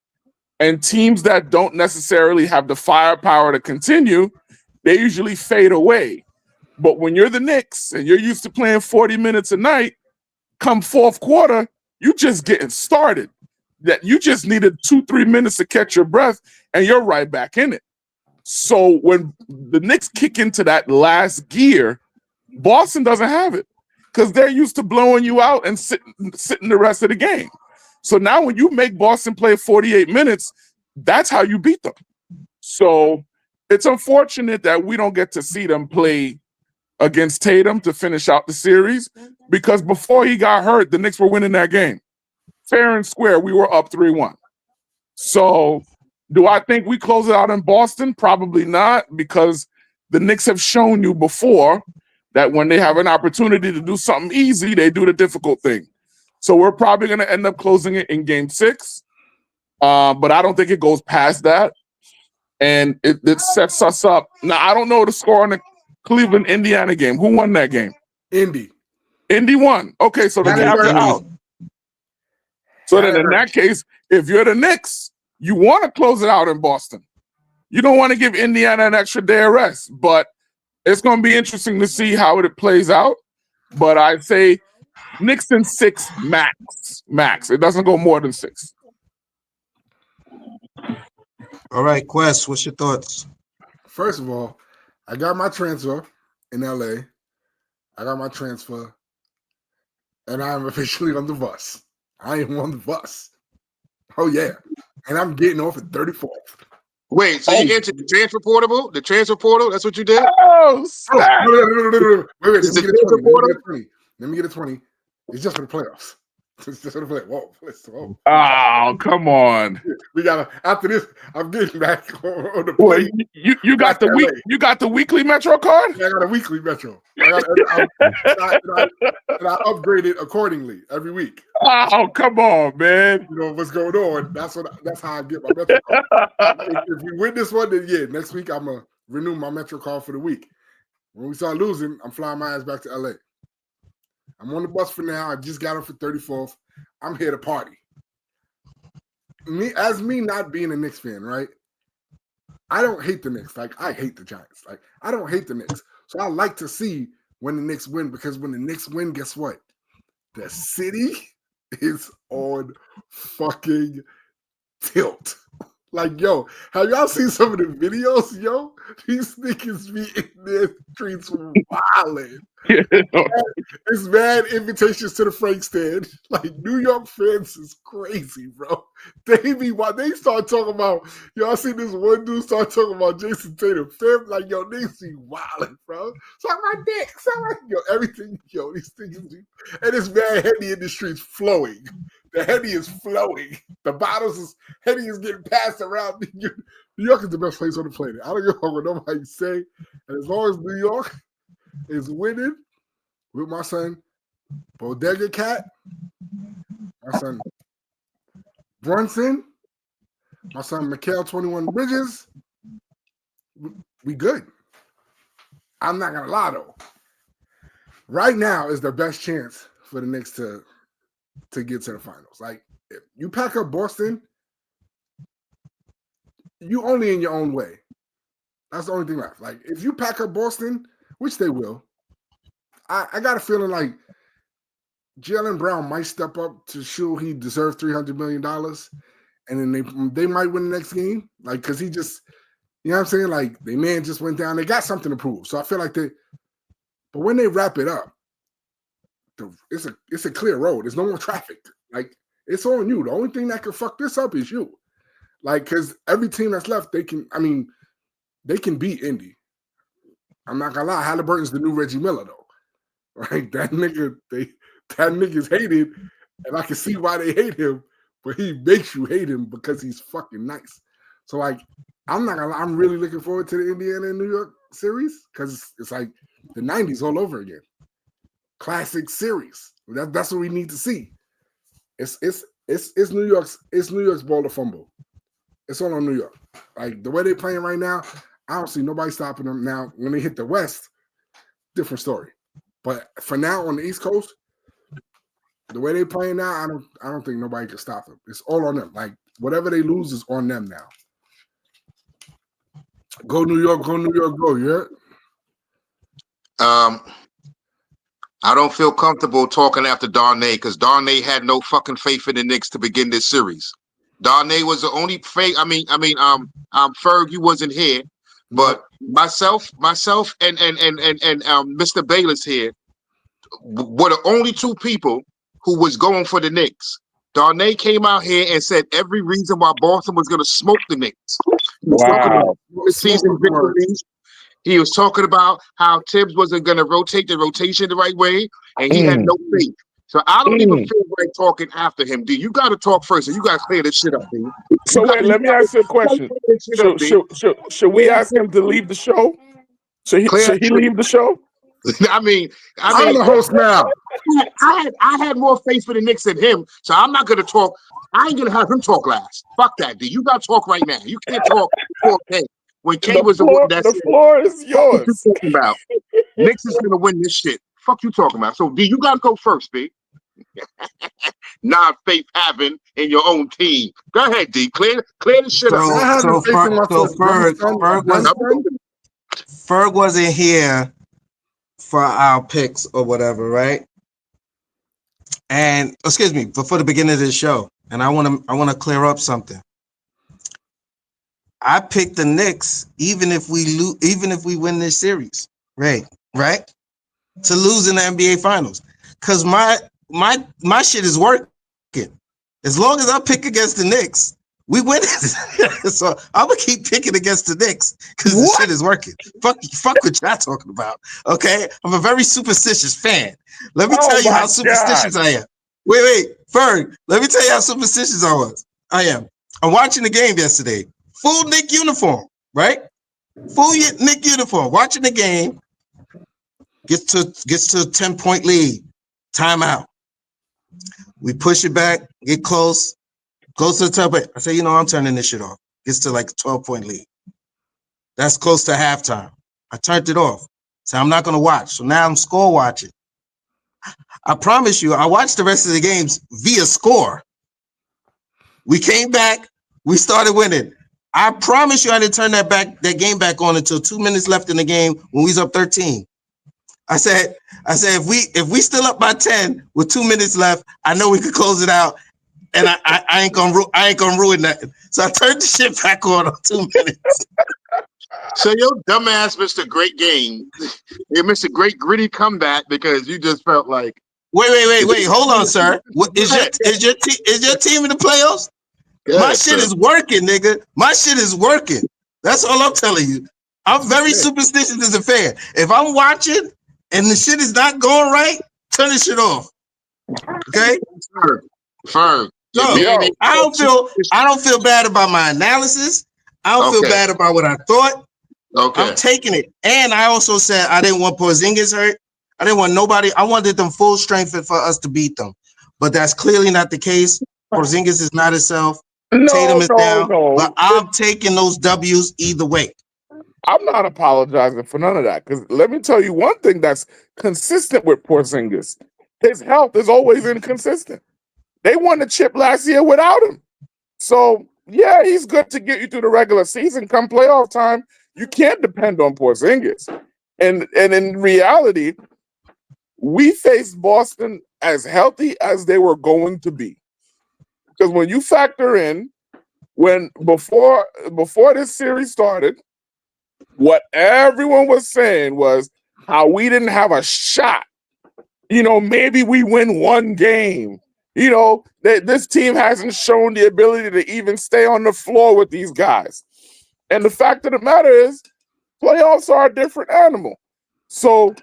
and teams that don't necessarily have the firepower to continue, they usually fade away. But when you're the Knicks and you're used to playing 40 minutes a night, come fourth quarter, you just getting started. That you just needed 2-3 minutes to catch your breath, and you're right back in it. So when the Knicks kick into that last gear, Boston doesn't have it because they're used to blowing you out and sitting the rest of the game. So now when you make Boston play 48 minutes, that's how you beat them. So it's unfortunate that we don't get to see them play against Tatum to finish out the series, because before he got hurt, the Knicks were winning that game. Fair and square, we were up 3-1. So do I think we close it out in Boston? Probably not, because the Knicks have shown you before that when they have an opportunity to do something easy, they do the difficult thing. So we're probably going to end up closing it in game 6. But I don't think it goes past that. And it sets us up. Now, I don't know the score on the Cleveland-Indiana game. Who won that game? Indy won. Okay, so then they have to out. So then in that case, if you're the Knicks, you want to close it out in Boston. You don't want to give Indiana an extra day of rest. But it's going to be interesting to see how it plays out. But I'd say Knicks in 6 max. It doesn't go more than 6. All right, Quest, what's your thoughts? First of all, I got my transfer in LA. I got my transfer, and I'm officially on the bus. I ain't on the bus. Oh yeah, and I'm getting off at 34th. Wait, so you entered the transfer portal? The transfer portal? That's what you did? Oh, Oh, snap. no. Wait. Is Let me it get a 20. portal? Let me get a 20. It's just for the playoffs. It's just for the playoffs. Whoa. Oh, come on. We gotta after this. I'm getting back on the Well, plane. you got the Back to week. LA. You got the weekly Metro card. I got a weekly Metro. I upgraded accordingly every week. Oh, come on, man. You know what's going on. That's how I get my Metro card. If we win this one, then yeah, next week I'm gonna renew my Metro card for the week. When we start losing, I'm flying my ass back to LA. I'm on the bus for now. I just got up for 34th. I'm here to party. Me not being a Knicks fan, right? I don't hate the Knicks. Like, I hate the Giants. Like, I don't hate the Knicks. So I like to see when the Knicks win, because when the Knicks win, guess what? The city is on fucking tilt. Like, yo, have y'all seen some of the videos, yo? These niggas be in their streets wilding. It's mad invitations to the Frank stand. Like, New York fans is crazy, bro. They start talking about, y'all see this one dude start talking about Jason Tatum. Fam, like, yo, niggas be wilding, bro. Suck my dick, yo, everything, yo, these niggas be, and it's mad Henny in the streets flowing. The Henny is flowing. The Henny is getting passed around. New York is the best place on the planet. I don't give a fuck what nobody say. And as long as New York is winning with my son Bodega Cat, my son Brunson, my son Mikhail 21 Bridges, we good. I'm not gonna lie though. Right now is the best chance for the Knicks to get to the finals. Like, if you pack up Boston, you only in your own way. That's the only thing left. Like, if you pack up Boston, which they will, I got a feeling like Jaylen Brown might step up to show he deserves $300 million, and then they might win the next game. Like, because he just, you know what I'm saying? Like, the man just went down. They got something to prove. So I feel like but when they wrap it up, it's a clear road. There's no more traffic. Like, it's on you. The only thing that can fuck this up is you. Like, because every team that's left, they can beat Indy. I'm not gonna lie, Halliburton's the new Reggie Miller, though. Right? That nigga's hated, and I can see why they hate him, but he makes you hate him because he's fucking nice. So, like, I'm not gonna lie, I'm really looking forward to the Indiana and New York series, because it's like the 90s all over again. Classic series. That's what we need to see. It's New York's ball to fumble. It's all on New York. Like, the way they're playing right now, I don't see nobody stopping them. Now, when they hit the West, different story. But for now on the East Coast, the way they're playing now, I don't think nobody can stop them. It's all on them. Like, whatever they lose is on them now. Go New York, go. Yeah. I don't feel comfortable talking after Darnay, because Darnay had no fucking faith in the Knicks to begin this series. Darnay was the only faith. Ferg, you wasn't here, but myself and Mr. Bayless here were the only two people who was going for the Knicks. Darnay came out here and said every reason why Boston was going to smoke the Knicks. Wow. The season victories. He was talking about how Tibbs wasn't going to rotate the rotation the right way, and he had no faith. So I don't even feel like talking after him, D. You got to talk first, and you got to clear this shit up, D. So wait, let me ask you a question. Should we ask him to leave the show? Should he leave the show? I'm the host now. I had more faith for the Knicks than him, so I'm not going to talk. I ain't going to have him talk last. Fuck that, D. You got to talk right now. You can't talk before K. When K was the one that said, the floor is yours. What you talking about? Knicks is going to win this shit. Fuck you talking about? So, D, you got to go first, B. Non-faith having in your own team. Go ahead, D. Clear the shit up. Ferg wasn't here for our picks or whatever, right? And excuse me, before the beginning of the show, and I want to clear up something. I picked the Knicks even if we win this series, right? To lose in the NBA Finals, because my shit is working. As long as I pick against the Knicks, we win. So I'm gonna keep picking against the Knicks because this shit is working. Fuck what y'all talking about. Okay, I'm a very superstitious fan. Let me tell you how superstitious I am. Wait, Ferg. Let me tell you how superstitious I am. I'm watching the game yesterday. Full Knick uniform, right? Full Knick uniform. Watching the game. Gets to a 10-point lead. Timeout. We push it back. Get close. Close to the top. I say, I'm turning this shit off. Gets to like a 12-point lead. That's close to halftime. I turned it off. So I'm not going to watch. So now I'm score watching. I promise you, I watched the rest of the games via score. We came back. We started winning. I promise you I didn't turn that game back on until 2 minutes left in the game when we was up 13. I said, if we still up by 10 with 2 minutes left, I know we could close it out, and I ain't gonna ruin nothing. So I turned the shit back on 2 minutes. So your dumbass missed a great game. You missed a great gritty comeback because you just felt like. Wait. Hold on, sir. Is your team in the playoffs? My shit is working, nigga. My shit is working. That's all I'm telling you. I'm very superstitious as a fan. If I'm watching and the shit is not going right, turn the shit off. Okay? Firm. So, I don't feel bad about my analysis. I don't feel bad about what I thought. Okay. I'm taking it. And I also said I didn't want Porzingis hurt. I didn't want nobody. I wanted them full strength for us to beat them. But that's clearly not the case. Porzingis is not himself. Tatum is down. But I'm taking those W's either way. I'm not apologizing for none of that, because let me tell you one thing that's consistent with Porzingis. His health is always inconsistent. They won the chip last year without him. So, yeah, he's good to get you through the regular season. Come playoff time, you can't depend on Porzingis. And in reality, we faced Boston as healthy as they were going to be. Because when you factor in, before this series started, what everyone was saying was how we didn't have a shot. Maybe we win one game. This team hasn't shown the ability to even stay on the floor with these guys. And the fact of the matter is, playoffs are a different animal. So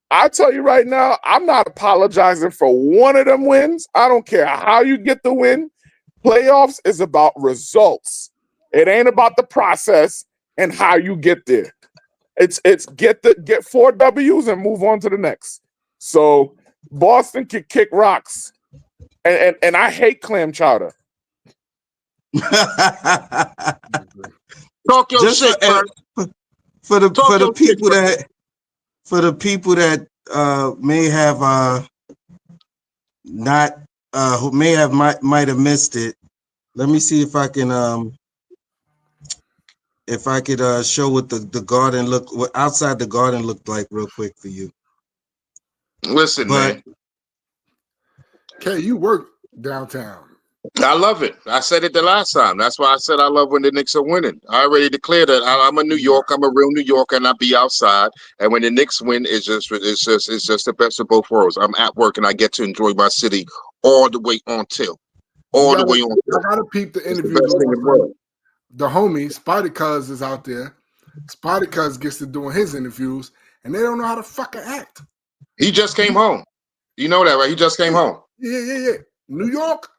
I tell you right now, I'm not apologizing for one of them wins. I don't care how you get the win. Playoffs is about results. It ain't about the process and how you get there. It's get 4 W's and move on to the next. So Boston can kick rocks. And I hate clam chowder. Talk your shit, for the people that may have not who might have missed it. Let me see if I can show what the garden what outside the garden looked like real quick for you. Listen, man. Okay, you work downtown. I love it. I said it the last time. That's why I said I love when the Knicks are winning. I already declared that I'm a New Yorker. I'm a real New Yorker, and I be outside. And when the Knicks win, it's just the best of both worlds. I'm at work and I get to enjoy my city all the way on till. I gotta peep the interview. The homie Spider Cuz is out there. Spider Cuz gets to doing his interviews, and they don't know how to fucking act. He just came home. You know that, right? He just came home. Yeah. New York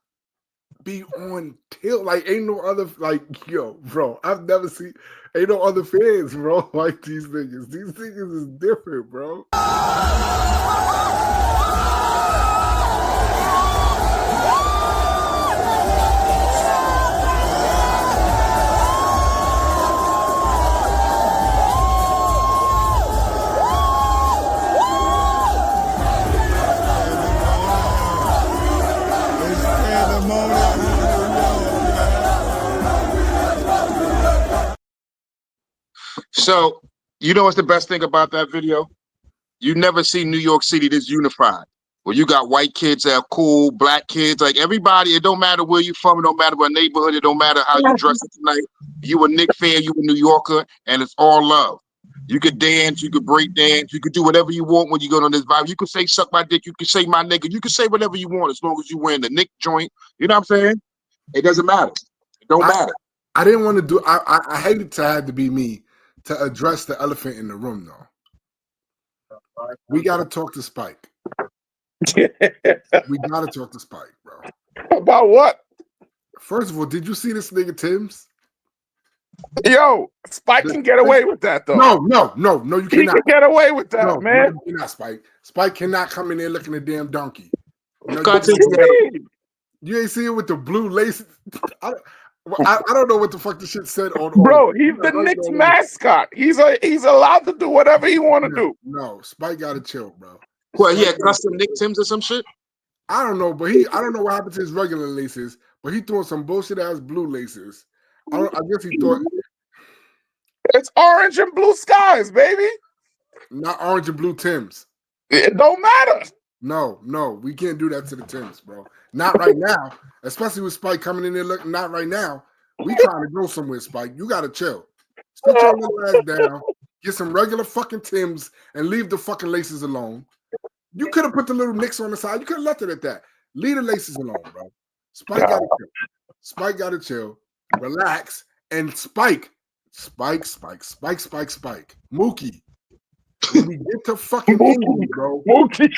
be on till like ain't no other bro. I've never seen ain't no other fans, bro, like these niggas. These niggas is different, bro. So, you know what's the best thing about that video? You never see New York City this unified. Where you got white kids that are cool, black kids, like everybody. It don't matter where you from. It don't matter what neighborhood. It don't matter how you dress tonight. You a Knicks fan. You a New Yorker, and it's all love. You could dance, you could break dance, you could do whatever you want when you go on this vibe. You could say suck my dick, you could say my nigga, you could say whatever you want as long as you wearing the Nick joint. You know what I'm saying? It doesn't matter. It don't matter. I didn't want to do. I hated to have to be me to address the elephant in the room, though. We got to talk to Spike. We got to talk to Spike, bro. About what? First of all, did you see this nigga Tim's? Yo, Spike can get away with that though. No, you He cannot. can get away with that, No, man. you cannot, Spike. Spike cannot come in there looking a damn donkey. You, God, you ain't see it with the blue lace. I don't know what the fuck the shit said on. Bro, he's the Knicks mascot. He's allowed to do whatever he want to do. No, Spike gotta chill, bro. Well, he had custom Nick Tims or some shit. I don't know, but I don't know what happened to his regular laces, but he threw some bullshit ass blue laces. I guess he thought It's orange and blue skies, baby. not orange and blue Tims. It don't matter. No, we can't do that to the Tims, bro. Not right now, especially with Spike coming in there looking. Not right now. We trying to go somewhere, Spike. You gotta chill. Sit your little ass down. Get some regular fucking Tims and leave the fucking laces alone. You could have put the little nicks on the side. You could have left it at that. Leave the laces alone, bro. Spike gotta chill. Spike gotta chill. Relax. And Spike. Mookie. When we get to fucking Indy, bro. Mookie.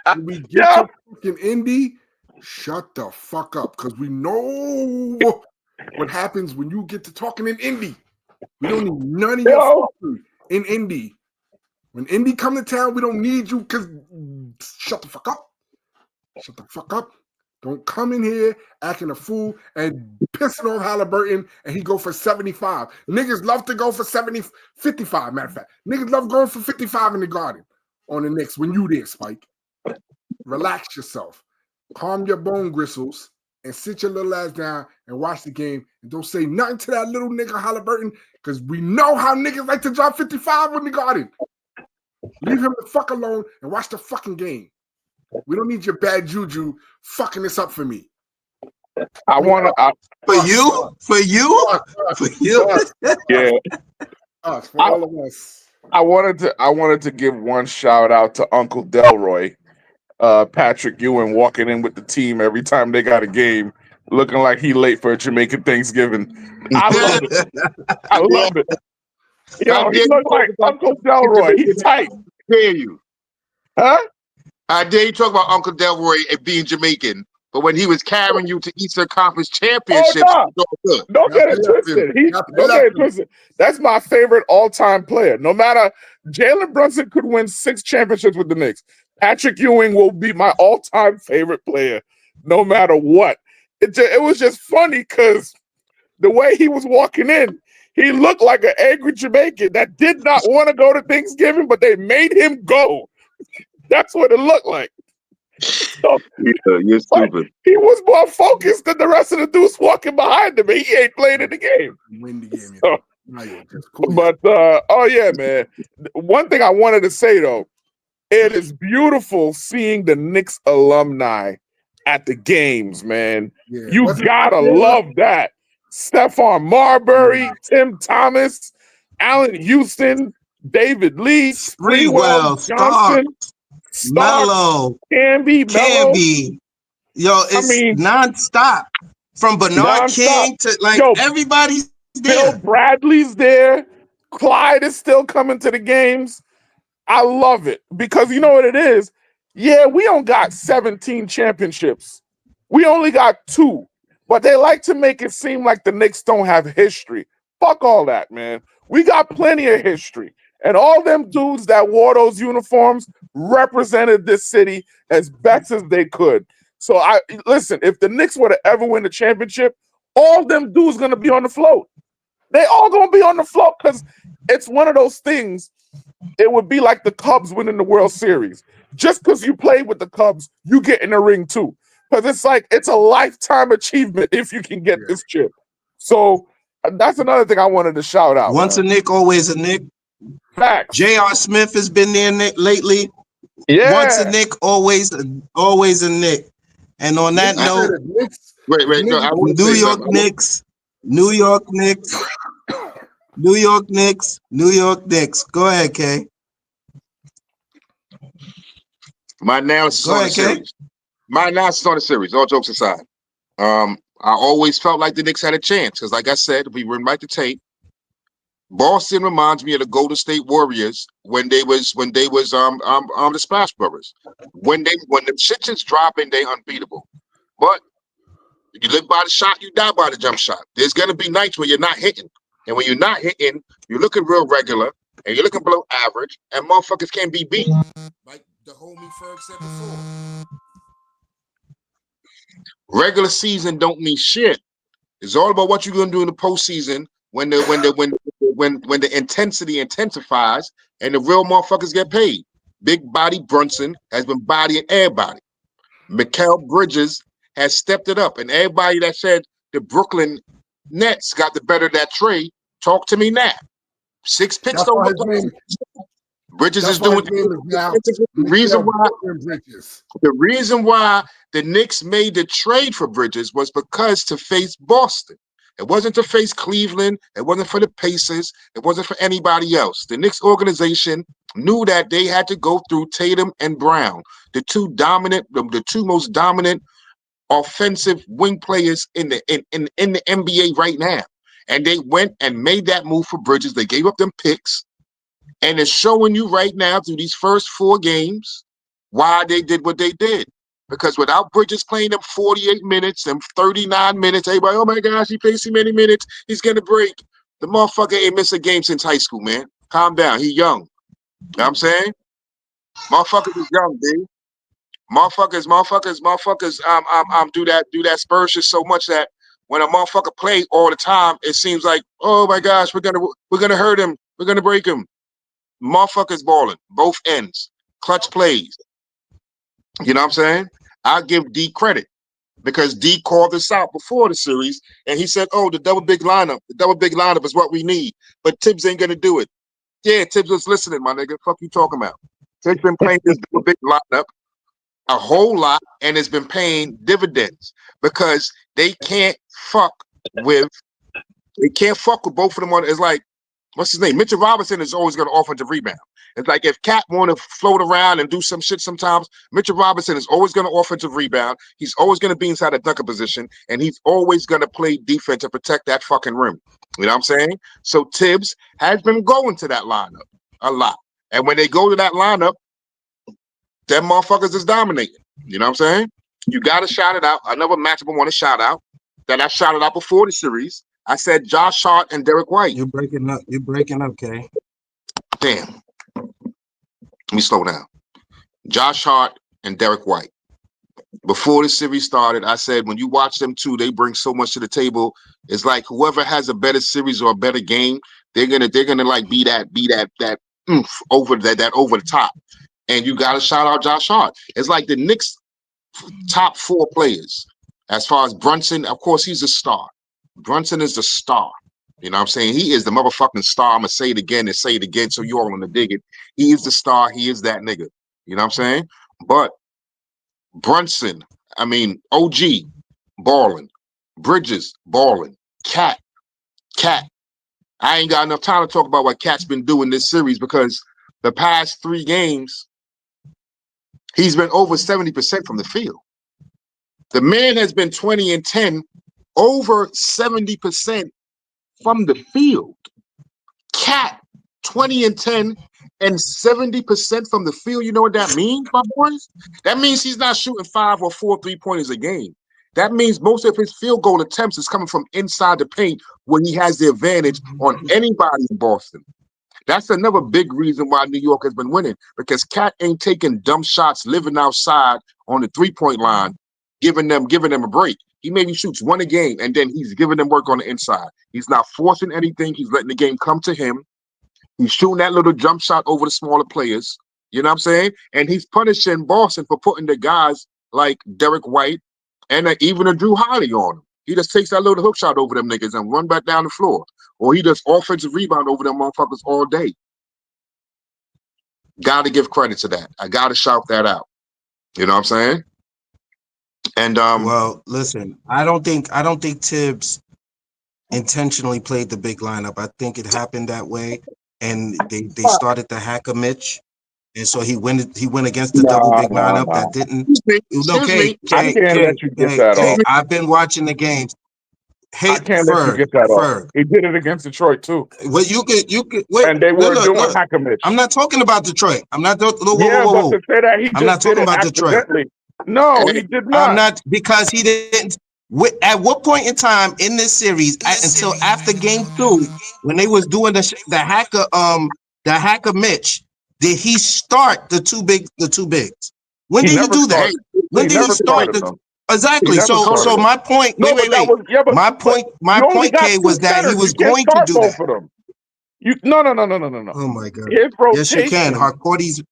When we get to fucking Indy, shut the fuck up. Because we know what happens when you get to talking in Indy. We don't need none of your fucking in Indy. When Indy come to town, we don't need you because shut the fuck up. Shut the fuck up. Don't come in here acting a fool and pissing off Halliburton and he go for 75. Niggas love to go for 55, matter of fact. Niggas love going for 55 in the Garden on the Knicks when you there, Spike. Relax yourself. Calm your bone gristles and sit your little ass down and watch the game and don't say nothing to that little nigga Halliburton because we know how niggas like to drop 55 in the Garden. Leave him the fuck alone and watch the fucking game. We don't need your bad juju fucking this up for me. For you. Yeah. Us, for all of us. I wanted to give one shout out to Uncle Delroy, Patrick Ewing, walking in with the team every time they got a game, looking like he late for a Jamaican Thanksgiving. I love it. I love it. Yo, he look like Uncle Delroy. He's tight. Dare you? Huh? I dare you talk about Uncle Delroy and being Jamaican, but when he was carrying you to Eastern Conference Championships, it was all good. Don't get it twisted. Don't get it twisted. That's my favorite all-time player. No matter, Jalen Brunson could win 6 championships with the Knicks. Patrick Ewing will be my all-time favorite player, no matter what. It was just funny because the way he was walking in, he looked like an angry Jamaican that did not want to go to Thanksgiving, but they made him go. That's what it looked like. So, you're stupid. He was more focused than the rest of the dudes walking behind him. He ain't playing in the game. Win the game. So, but oh yeah, man. One thing I wanted to say though, it is beautiful seeing the Knicks alumni at the games, man. Yeah. You gotta love that. Stephon Marbury, Tim Thomas, Allen Houston, David Lee, Sprewell, Johnson, Melo, Camby. Yo, it's nonstop. From Bernard King to everybody's there. Bill Bradley's there. Clyde is still coming to the games. I love it because you know what it is? Yeah, we don't got 17 championships. We only got 2. But they like to make it seem like the Knicks don't have history. Fuck all that, man. We got plenty of history. And all them dudes that wore those uniforms represented this city as best as they could. So listen, if the Knicks were to ever win the championship, all them dudes gonna be on the float. They all gonna be on the float because it's one of those things. It would be like the Cubs winning the World Series. Just because you played with the Cubs, you get in the ring too. Because it's a lifetime achievement if you can get this chip. So that's another thing I wanted to shout out. Once a Knick, always a Knick. Facts. J.R. Smith has been there lately. Yeah. Once a Knick, always a Knick. And on that note, wait. No, New York Knicks. New York Knicks. New York Knicks. Go ahead, Kay. My analysis Go on the ahead, Kay. series. My analysis on the series, all jokes aside. I always felt like the Knicks had a chance because, like I said, if we rewrite the tape, Boston reminds me of the Golden State Warriors when they was the Splash Brothers. When the shit is dropping, they unbeatable. But you live by the shot, you die by the jump shot. There's gonna be nights where you're not hitting, and when you're not hitting, you're looking real regular, and you're looking below average, and motherfuckers can't be beat. Like the homie Ferg said before. Regular season don't mean shit. It's all about what you're gonna do in the postseason when the intensity intensifies and the real motherfuckers get paid. Big Body Brunson has been bodying everybody. Mikal Bridges has stepped it up, and everybody that said the Brooklyn Nets got the better of that trade, talk to me now. 6 picks That's don't why look his like name. Bridges That's is why doing his name is now the reason Mikal why Brooklyn Bridges. the reason why the Knicks made the trade for Bridges was because to face Boston. It wasn't to face Cleveland. It wasn't for the Pacers. It wasn't for anybody else. The Knicks organization knew that they had to go through Tatum and Brown, the two most dominant offensive wing players in the NBA right now. And they went and made that move for Bridges. They gave up them picks. And it's showing you right now through these first 4 games why they did what they did. Because without Bridges playing them 48 minutes, them 39 minutes, everybody, oh my gosh, he plays too many minutes, he's gonna break. The motherfucker ain't missed a game since high school, man. Calm down, he young. You know what I'm saying? Motherfuckers is young, dude. Motherfuckers do that Spurs shit so much that when a motherfucker play all the time, it seems like, oh my gosh, we're gonna hurt him, we're gonna break him. Motherfuckers balling, both ends, clutch plays. You know what I'm saying? I'll give D credit because D called this out before the series and he said, oh, the double big lineup is what we need. But Tibbs ain't gonna do it. Yeah, Tibbs was listening, my nigga. Fuck you talking about? Tibbs been playing this double big lineup a whole lot and it's been paying dividends because they can't fuck with both of them on. It's like, what's his name? Mitchell Robinson is always going to offensive rebound. It's like if Cat want to float around and do some shit sometimes, Mitchell Robinson is always going to offensive rebound. He's always going to be inside a dunker position, and he's always going to play defense to protect that fucking rim. You know what I'm saying? So Tibbs has been going to that lineup a lot. And when they go to that lineup, them motherfuckers is dominating. You know what I'm saying? You got to shout it out. Another matchup I want to shout out that I shouted out before the series. I said Josh Hart and Derek White. You're breaking up, Kay. Damn. Let me slow down. Josh Hart and Derek White. Before the series started, I said when you watch them two, they bring so much to the table. It's like whoever has a better series or a better game, they're gonna like be that over the top. And you gotta shout out Josh Hart. It's like the Knicks top 4 players. As far as Brunson, of course, he's a star. Brunson is the star. You know what I'm saying? He is the motherfucking star. I'm going to say it again and say it again so you all want to dig it. He is the star. He is that nigga. You know what I'm saying? But Brunson, OG, balling. Bridges, balling. Cat. I ain't got enough time to talk about what Cat's been doing this series because the past 3 games, he's been over 70% from the field. The man has been 20 and 10, over 70% from the field. Cat, 20 and 10 and 70% from the field. You know what that means, my boys? That means he's not shooting 5 or 4 3-pointers a game. That means most of his field goal attempts is coming from inside the paint when he has the advantage on anybody in Boston. That's another big reason why New York has been winning because Cat ain't taking dumb shots living outside on the 3-point line, giving them a break. He maybe shoots 1 a game, and then he's giving them work on the inside. He's not forcing anything. He's letting the game come to him. He's shooting that little jump shot over the smaller players. You know what I'm saying? And he's punishing Boston for putting the guys like Derek White and even a Drew Holiday on him. He just takes that little hook shot over them niggas and run back down the floor. Or he does offensive rebound over them motherfuckers all day. Got to give credit to that. I got to shout that out. You know what I'm saying? And well, listen, I don't think Tibbs intentionally played the big lineup. I think it happened that way, and they started to hack a Mitch, and so he went against the double big lineup that didn't. No, Excuse me. I can't let you get that K. off. I've been watching the games. Hey, I can't let you get that off. Ferg. He did it against Detroit too, Well, you could wait. and they were doing Look. hack a Mitch. I'm not talking about Detroit. I'm not. Whoa, Yeah, whoa, but whoa. to say that he I'm not just did talking it about Detroit. accidentally. No, he did not. I'm not, because he didn't. At what point in time in this series, until after game 2, when they was doing the hacker Mitch, did he start the two bigs? When He did he never do that? started. When He did he never start started the them. exactly? He never So started my point. No, but that was yeah, but My but point. My you only point, got K, two was that he centers. was You can't going to start do both that. of them. No. Oh my God! His Yes, you can. rotation. Harcourty is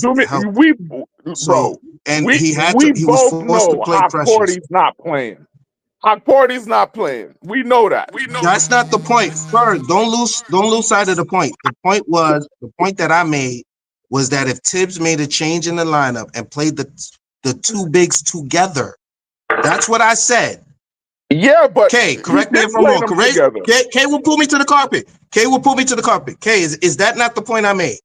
helped. We, So bro, and we he was both forced to know play pressures. Harcourty's not playing. Harcourty's not playing. We know that. That's not the point. Ferg, don't lose sight of the point. The point that I made was that if Tibbs made a change in the lineup and played the two bigs together, that's what I said. Yeah, but K, correct he me did if I'm play wrong. them Correct. together. K will pull me to the carpet. K will pull me to the carpet. K, is that not the point I made?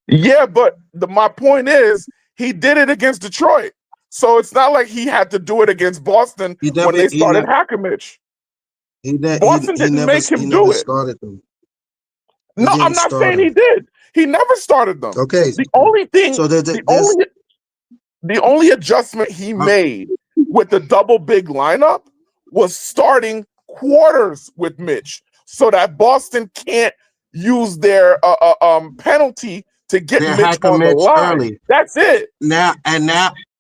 Yeah, but my point is he did it against Detroit. So it's not like he had to do it against Boston when they started Hackamich. Boston didn't make him do it. Started them. No, I'm not saying he did. He never started them. Okay. The only thing, So the only adjustment he made with the double big lineup was starting quarters with Mitch, so that Boston can't use their penalty to get Mitch on the line. Early. That's it. Now,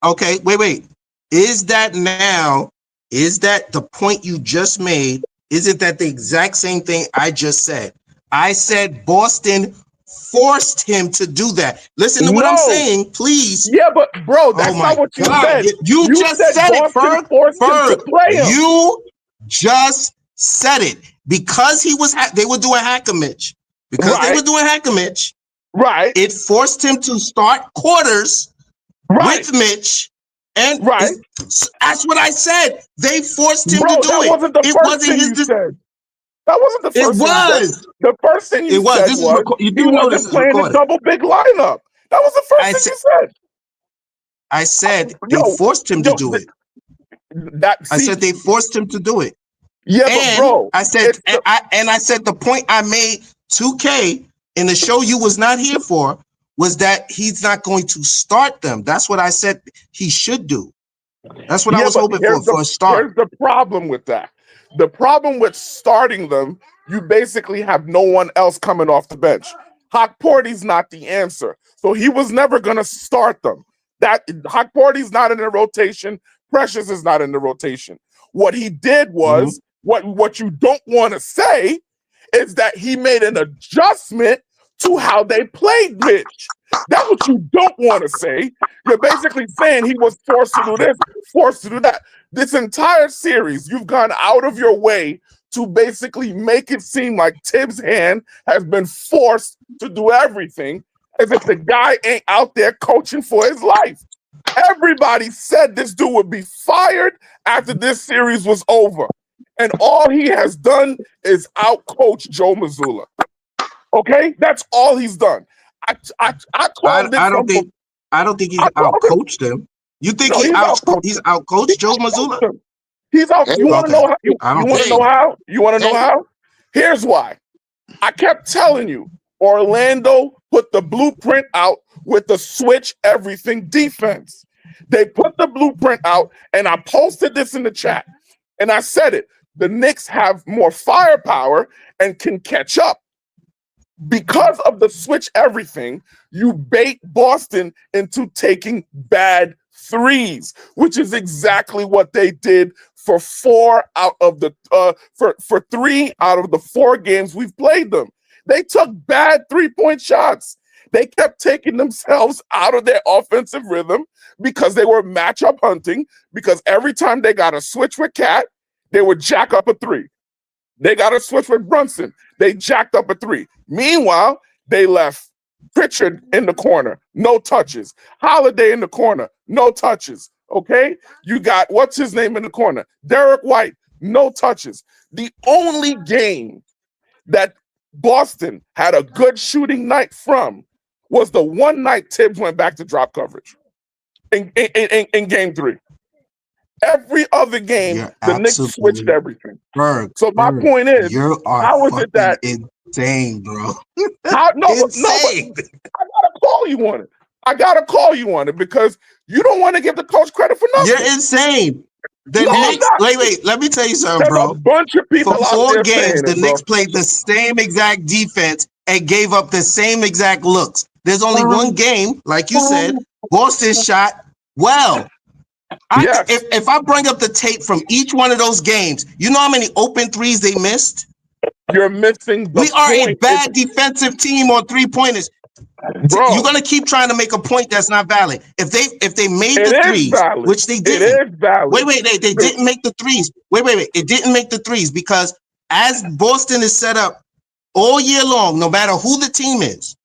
okay, wait. Is that the point you just made? Isn't that the exact same thing I just said? I said Boston forced him to do that. Listen to what I'm saying, please. Yeah, but bro, that's not what you said. You just said it, Ferg. You just said it. Because they were doing Hackamich. Because they were doing Hackamich. Right. It forced him to start quarters with Mitch. And that's what I said. They forced him to do it. Wasn't the first thing you said. That wasn't the first thing you said. The first thing you said was you do know this is playing recorded. a double big lineup. That was the first thing you said. I said they forced him to do it. I said they forced him to do it. Yeah, but bro, I said I said the point I made 2K in the show you was not here for was that he's not going to start them. That's what I said he should do. That's what I was hoping for a start. Here's the problem with that. The problem with starting them, you basically have no one else coming off the bench. Harcourty's not the answer. So he was never going to start them. That Harcourty's not in the rotation. Precious is not in the rotation. What he did was, what you don't want to say is that he made an adjustment to how they played Mitch. That's what you don't want to say. You're basically saying he was forced to do this, forced to do that. This entire series, you've gone out of your way to basically make it seem like Tibbs' hand has been forced to do everything, as if the guy ain't out there coaching for his life. Everybody said this dude would be fired after this series was over. And all he has done is out-coach Joe Mazzulla. Okay? That's all he's done. I don't think he's out-coached him. You think he's out-coached Joe Mazzulla? He's out. You want to know how? You want to know how? You want to know how? Here's why. I kept telling you, Orlando put the blueprint out with the switch everything defense. They put the blueprint out, and I posted this in the chat, and I said it. The Knicks have more firepower and can catch up. Because of the switch everything, you bait Boston into taking bad threes, which is exactly what they did for 3 out of the 4 games we've played them. They took bad 3-point shots. They kept taking themselves out of their offensive rhythm because they were matchup hunting, because every time they got a switch with Cat, they would jack up a 3. They got a switch with Brunson. They jacked up a 3. Meanwhile, they left Pritchard in the corner, no touches. Holiday in the corner, no touches. Okay? You got, what's his name in the corner? Derek White, no touches. The only game that Boston had a good shooting night from was the one night Tibbs went back to drop coverage in game 3. Every other game, You're the Knicks switched absolutely everything. Berg. So my Berg, point is, you are how is it that insane, bro. how, no, but Insane. I gotta call you on it. I gotta call you on it because you don't want to give the coach credit for nothing. You're insane. The No, I'm Knicks, not. wait, let me tell you something, There's a bro. bunch of people For out 4 there games, saying the it, bro. Knicks played the same exact defense and gave up the same exact looks. There's only one game, like you said, Boston shot well. Yes. If I bring up the tape from each one of those games, you know how many open threes they missed? You're missing the We are a point. bad defensive team on 3-pointers. Bro, You're gonna keep trying to make a point that's not valid. If they made it the is threes, valid. which they It didn't. is valid. Wait, they didn't make the threes. Wait. It didn't make the threes because as Boston is set up all year long, no matter who the team is,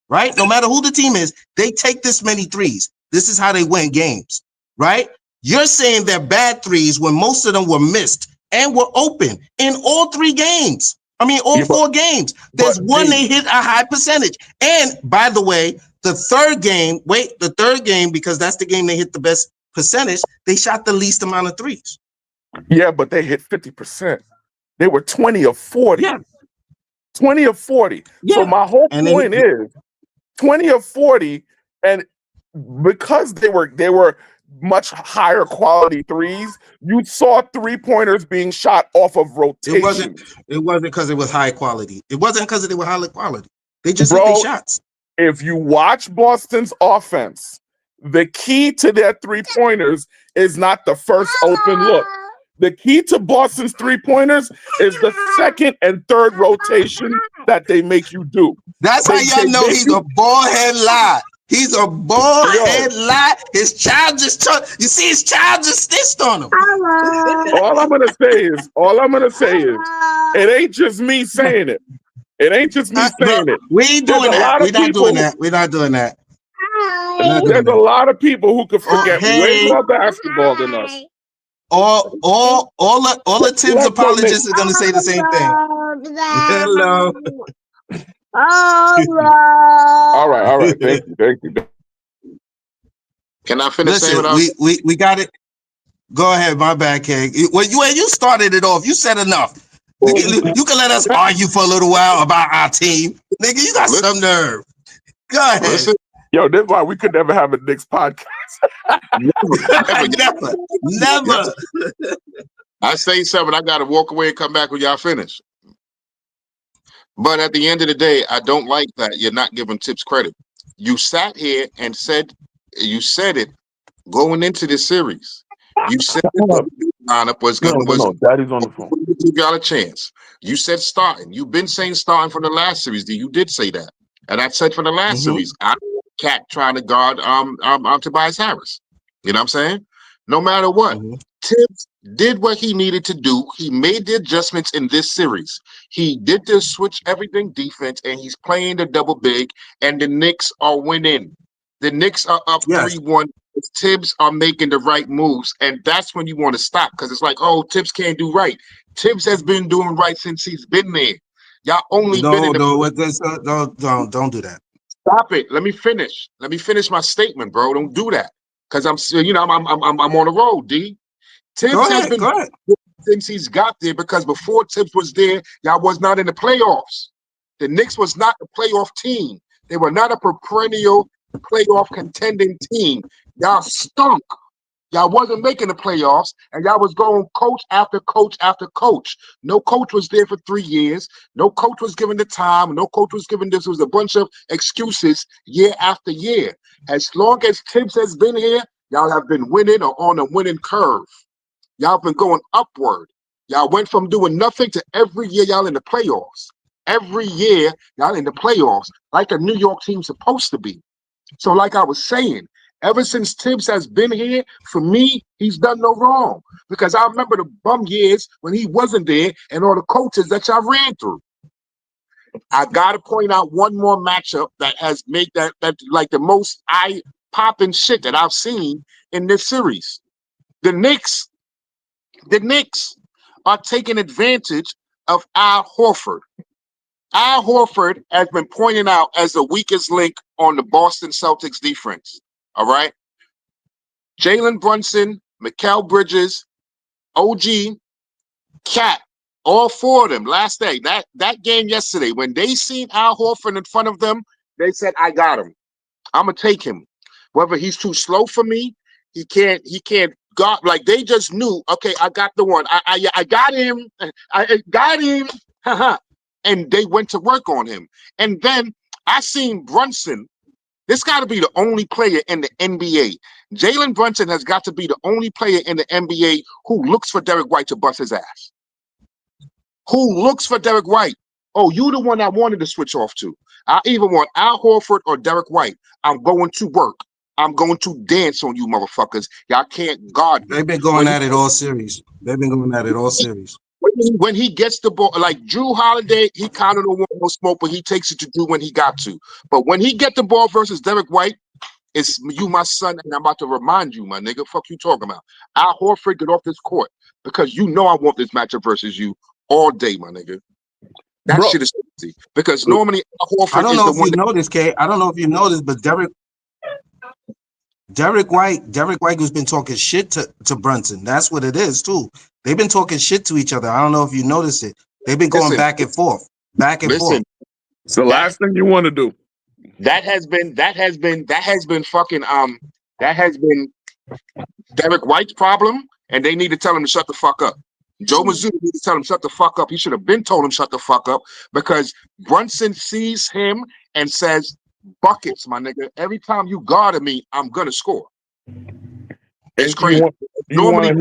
right? No matter who the team is, they take this many threes. This is how they win games, right? You're saying they're bad threes when most of them were missed and were open in all 3 games. I mean, all 4 games. There's one they hit a high percentage. And by the way, the third game, because that's the game they hit the best percentage, they shot the least amount of threes. Yeah, but they hit 50%. They were 20 of 40. Yeah. 20 of 40. Yeah. So my whole And point is 20 of 40, and because they were much higher quality threes, you saw 3-pointers being shot off of rotation. It wasn't because it was high quality. It wasn't because they were high quality. They just hit their shots. If you watch Boston's offense, the key to their 3-pointers is not the first open look. The key to Boston's 3-pointers is the second and third rotation that they make you do. That's how y'all know he's a bald-head lie. He's a bald-head lie. His child just you see his child just snitched on him. All I'm gonna say is, it ain't just me saying it. It ain't just me saying it. We ain't doing that. We're not doing that. We're not doing that. There's a lot of people who can forget way more basketball than us. All the Tibbs apologists are gonna say the same thing. Hello. All right. Thank you. Can I finish saying Listen, what I was? we got it. Go ahead, my bad, Keg. When you started it off, you said enough. You can let us argue for a little while about our team. Nigga, you got some nerve. Go ahead. Listen, Yo, this is why we could never have a Knicks podcast. Never. I say something, I gotta walk away and come back when y'all finish. But at the end of the day, I don't like that you're not giving Tibbs credit. You sat here and said it going into this series. You said the lineup was going No, Daddy's on the phone. You got a chance. You said starting. You've been saying starting from the last series. You did say that, and I said from the last series, I Cat trying to guard Tobias Harris. You know what I'm saying? No matter what, Tibbs did what he needed to do. He made the adjustments in this series. He did the switch everything defense, and he's playing the double big, and the Knicks are winning. The Knicks are up 3-1. Tibbs are making the right moves, and that's when you want to stop, because it's like, oh, Tibbs can't do right. Tibbs has been doing right since he's been there. Y'all only been in the don't do that. Stop it. Let me finish. Let me finish my statement, bro. Don't do that, because I'm on the road. D. Tibbs has been since he's got there, because before Tibbs was there, y'all was not in the playoffs. The Knicks was not a playoff team. They were not a perennial playoff contending team. Y'all stunk. Y'all wasn't making the playoffs, and y'all was going coach after coach after coach. No coach was there for 3 years. No coach was given the time. No coach was given this. It was a bunch of excuses year after year. As long as Tibbs has been here, y'all have been winning or on a winning curve. Y'all been going upward. Y'all went from doing nothing to every year y'all in the playoffs. Every year y'all in the playoffs, like a New York team supposed to be. So like I was saying, ever since Tibbs has been here, for me, he's done no wrong. Because I remember the bum years when he wasn't there and all the coaches that y'all ran through. I got to point out one more matchup that has made that like the most eye-popping shit that I've seen in this series. The Knicks are taking advantage of Al Horford. Al Horford has been pointed out as the weakest link on the Boston Celtics defense. All right. Jalen Brunson, Mikal Bridges, OG, Cat, all four of them last day. That game yesterday, when they seen Al Horford in front of them, they said, I got him. I'm gonna take him. Whether he's too slow for me, he can't guard. Like they just knew, okay, I got the one. I got him. I got him. And they went to work on him. And then I seen Brunson. This got to be the only player in the NBA. Jalen Brunson has got to be the only player in the NBA who looks for Derek White to bust his ass. Who looks for Derek White? Oh, you the one I wanted to switch off to. I either want Al Horford or Derek White. I'm going to work. I'm going to dance on you motherfuckers. Y'all can't guard me. They've been going at it all series. They've been going at it all series. When he gets the ball, like Drew Holiday, he kind of don't want no smoke, but he takes it to do when he got to. But when he get the ball versus Derek White, it's you, my son, and I'm about to remind you, my nigga. Fuck you talking about. Al Horford, get off this court because you know I want this matchup versus you all day, my nigga. That shit is crazy because normally Al Horford I don't is know the if one. you know this, Kay. I don't know if you know this, but Derek White has been talking shit to Brunson. That's what it is too. They've been talking shit to each other. I don't know if you noticed it. They've been going back and forth. Listen, it's the last thing you want to do. That has been Derek White's problem, and they need to tell him to shut the fuck up. Joe Mazzulla need to tell him shut the fuck up. He should have been told him shut the fuck up because Brunson sees him and says, buckets, my nigga. Every time you guarded me, I'm gonna score. It's crazy. Normally,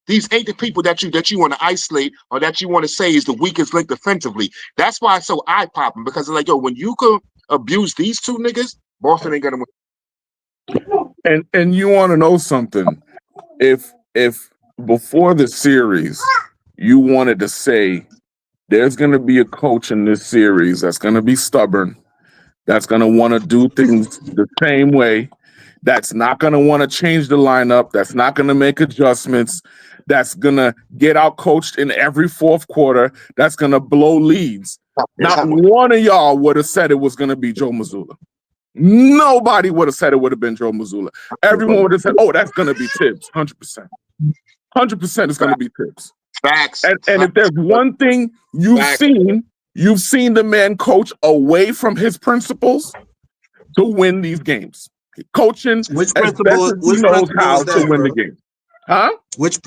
these ain't the people that you want to isolate or that you want to say is the weakest link defensively. That's why it's so eye popping because it's like, yo, when you could abuse these two niggas, Boston ain't gonna win. And you want to know something? If before the series you wanted to say there's going to be a coach in this series that's going to be stubborn, that's going to want to do things the same way, that's not going to want to change the lineup, that's not going to make adjustments, that's going to get out coached in every fourth quarter, that's going to blow leads. Not one of y'all would have said it was going to be Joe Mazzulla. Nobody would have said it would have been Joe Mazzulla. Everyone would have said, oh, that's going to be Tibbs, 100%. 100% is going to be Tibbs. Facts. And if there's one thing you've seen the man coach away from his principles to win these games. Coaching which as best as he knows how to win the game. Huh? Which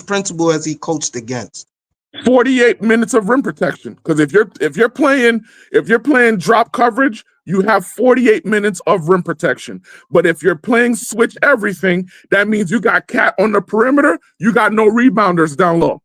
principle has he coached against? 48 minutes of rim protection. Because if you're playing drop coverage, you have 48 minutes of rim protection. But if you're playing switch everything, that means you got Cat on the perimeter, you got no rebounders down low.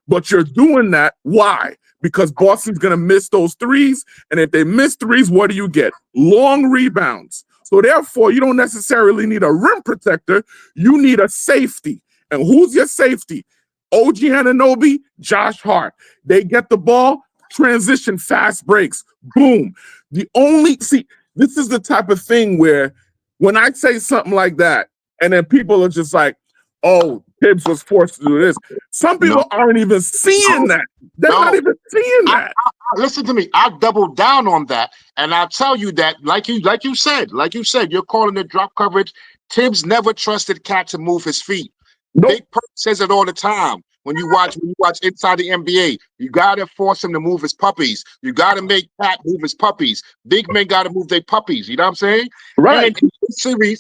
But you're doing that. Why? Because Boston's gonna miss those threes, and if they miss threes, what do you get? Long rebounds. So therefore, you don't necessarily need a rim protector, you need a safety. And who's your safety? OG Anunoby, Josh Hart. They get the ball, transition, fast breaks, boom. This is the type of thing where when I say something like that, and then people are just like, oh, Tibbs was forced to do this. Some people aren't even seeing that. They're not even seeing that. Listen to me. I double down on that, and I'll tell you that, like you said, you're calling it drop coverage. Tibbs never trusted Cat to move his feet. Nope. Big Perk says it all the time. When you watch Inside the NBA, you gotta force him to move his puppies. You gotta make Cat move his puppies. Big men gotta move their puppies. You know what I'm saying? Right. And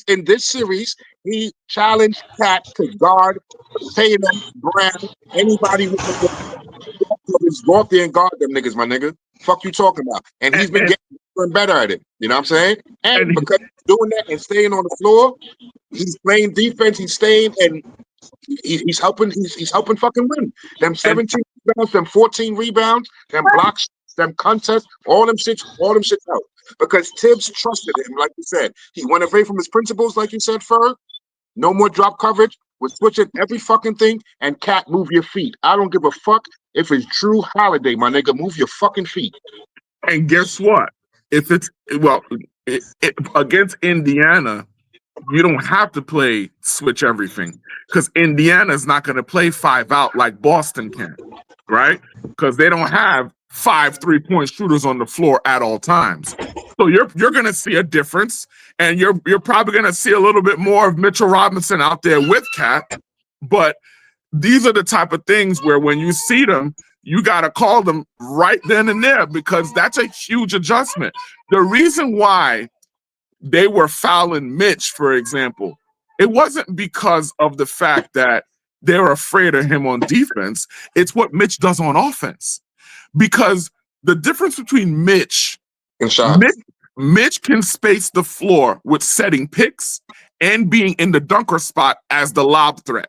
in this series, he challenged Cat to guard Tatum, Brown, anybody with just go up there and guard them niggas, my nigga. Fuck you talking about? And he's been getting better at it. You know what I'm saying? And because he's doing that and staying on the floor, he's playing defense. He's staying and he's helping. He's helping fucking win. Them 17 rebounds, them 14 rebounds, them blocks, them contests, all them shits out. Because Tibbs trusted him, like you said. He went away from his principles, like you said, Ferg. No more drop coverage. We're switching every fucking thing. And Cat, move your feet. I don't give a fuck if it's Drew Holiday, my nigga. Move your fucking feet. And guess what? If it's against Indiana, you don't have to play switch everything because Indiana's not going to play 5 out like Boston can, right? Because they don't have 5 3-point shooters on the floor at all times. So you're going to see a difference, and you're probably going to see a little bit more of Mitchell Robinson out there with Cat. But these are the type of things where when you see them, you got to call them right then and there because that's a huge adjustment. The reason why they were fouling Mitch, for example, it wasn't because of the fact that they were afraid of him on defense. It's what Mitch does on offense. Because the difference between Mitch can space the floor with setting picks and being in the dunker spot as the lob threat.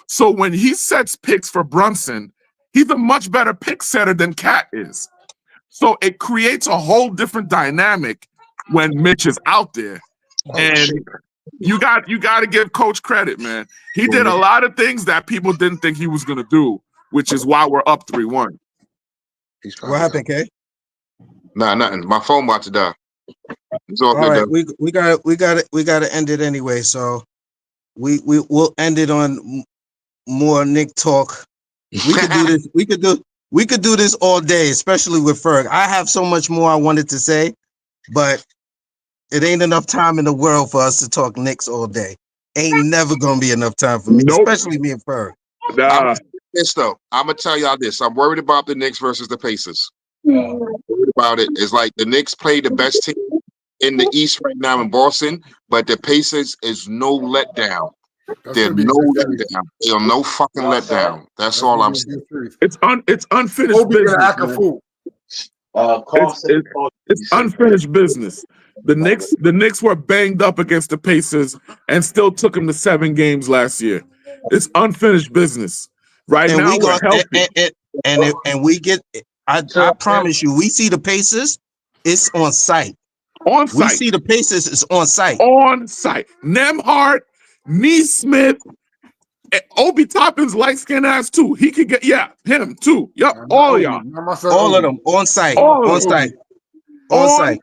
So when he sets picks for Brunson, he's a much better pick setter than Cat is. So it creates a whole different dynamic when Mitch is out there. And you got to give Coach credit, man. He did a lot of things that people didn't think he was going to do, which is why we're up 3-1. What happened, Kay? Nah, nothing. My phone about to die. It's all All good. right, we got to end it anyway. So we'll end it on more Nick talk. We could do this. We could do this all day, especially with Ferg. I have so much more I wanted to say, but it ain't enough time in the world for us to talk Knicks all day. Ain't never gonna be enough time for me, especially me and Ferg. This though, I'm gonna tell y'all this. I'm worried about the Knicks versus the Pacers. Worried about it. It's like the Knicks play the best team in the East right now in Boston, but the Pacers is no letdown. They're no letdown. They're no fucking letdown. That's all I'm saying. It's unfinished business. It's unfinished business. The Knicks were banged up against the Pacers and still took them to 7 games last year. It's unfinished business. Right and now we're healthy. And we get. I promise you, we see the Pacers. It's on site. On site. We see the Pacers. It's on site. On site. Nembhard, Neesmith, Obi Toppin's light skinned ass too. He could get him too. Yep, all of y'all. All of them on site. On site. On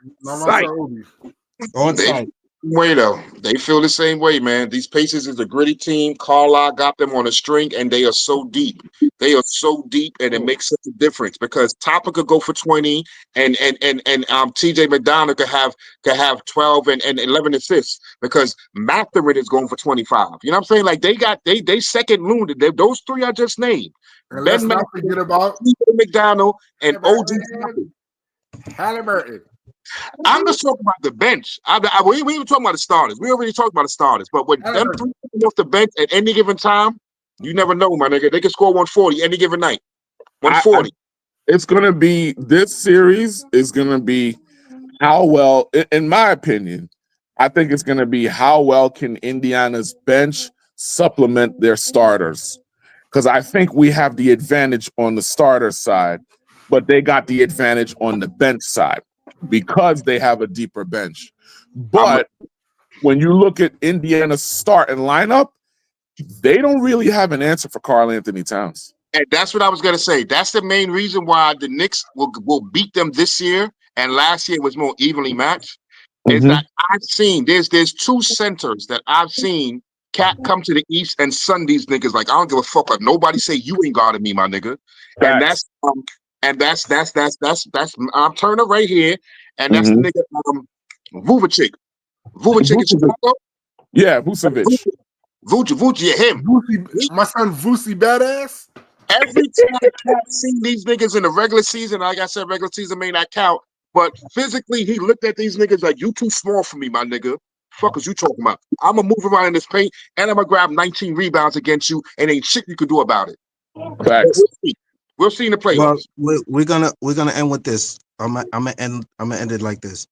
site. Way though, they feel the same way, man. These Pacers is a gritty team. Carlisle got them on a string, and they are so deep. They are so deep, and it makes such a difference because Topper could go for 20, and TJ McDonough could have 12 and 11 assists because Mathurin is going for 25. You know what I'm saying? Like they second loon. Those 3 I just named. And let's not forget about TJ McDonough and OG Halliburton. I'm just talking about the bench. We even talking about the starters. We already talked about the starters. But with them 3 off the bench at any given time, you never know, my nigga. They can score 140 any given night. 140. It's going to be, this series is going to be how well, in my opinion, I think it's going to be how well can Indiana's bench supplement their starters. Because I think we have the advantage on the starter side, but they got the advantage on the bench side because they have a deeper bench. But when you look at Indiana's start and lineup, they don't really have an answer for Karl Anthony Towns. And that's what I was going to say. That's the main reason why the Knicks will beat them this year, and last year was more evenly matched, is that I've seen, there's 2 centers that I've seen Cat come to the East and sun these niggas like, I don't give a fuck if nobody say you ain't guarding me, my nigga. And that's Turner right here, and that's the nigga Vucevic. Vucevic is Chicago? Yeah, Vucevic. Vucevic, yeah, him. My son Vuce badass. Every time I've seen these niggas in the regular season, like I said, regular season may not count, but physically he looked at these niggas like, you too small for me, my nigga. Fuck is you talking about? I'm gonna move around in this paint and I'm gonna grab 19 rebounds against you, and ain't shit you can do about it. Facts. We'll see in the playoffs. Well, we're gonna end with this. I'm gonna end it like this.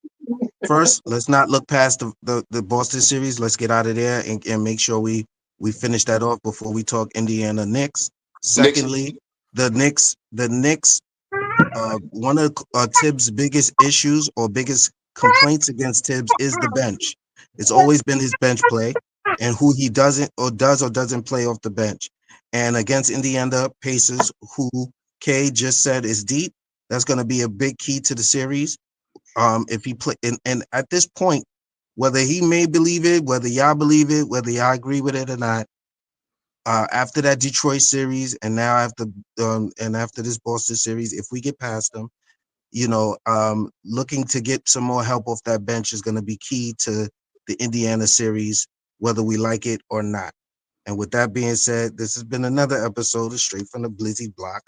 First, let's not look past the Boston series. Let's get out of there and make sure we finish that off before we talk Indiana Knicks. Secondly, the Knicks. One of Tibbs' biggest issues or biggest complaints against Tibbs is the bench. It's always been his bench play and who he does or doesn't play off the bench. And against Indiana Pacers, who Kay just said is deep, that's going to be a big key to the series. If he play and at this point, whether he may believe it, whether y'all believe it, whether y'all agree with it or not, after that Detroit series and now after this Boston series, if we get past them, looking to get some more help off that bench is going to be key to the Indiana series, whether we like it or not. And with that being said, this has been another episode of Straight from the Blizzy Block.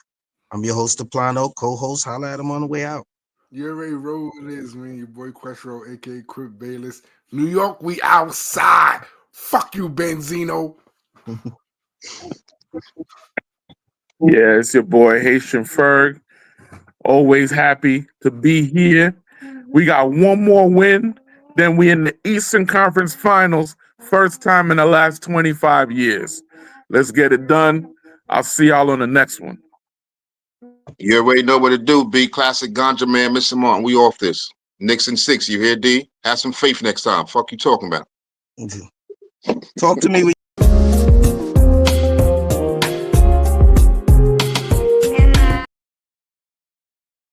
I'm your host, Deplano, co-host. Holla at him on the way out. You already roll with it, man. Your boy Questro, aka Crip Bayless. New York, we outside. Fuck you, Benzino. Yeah, it's your boy Haitian Ferg. Always happy to be here. We got one more win. Then we in the Eastern Conference Finals. First time in the last 25 years. Let's get it done. I'll see y'all on the next one. You already know what to do, B. Classic Ganja Man, Mr. Martin. We off this. Nixon 6, you hear, D? Have some faith next time. Fuck you talking about. Talk to me when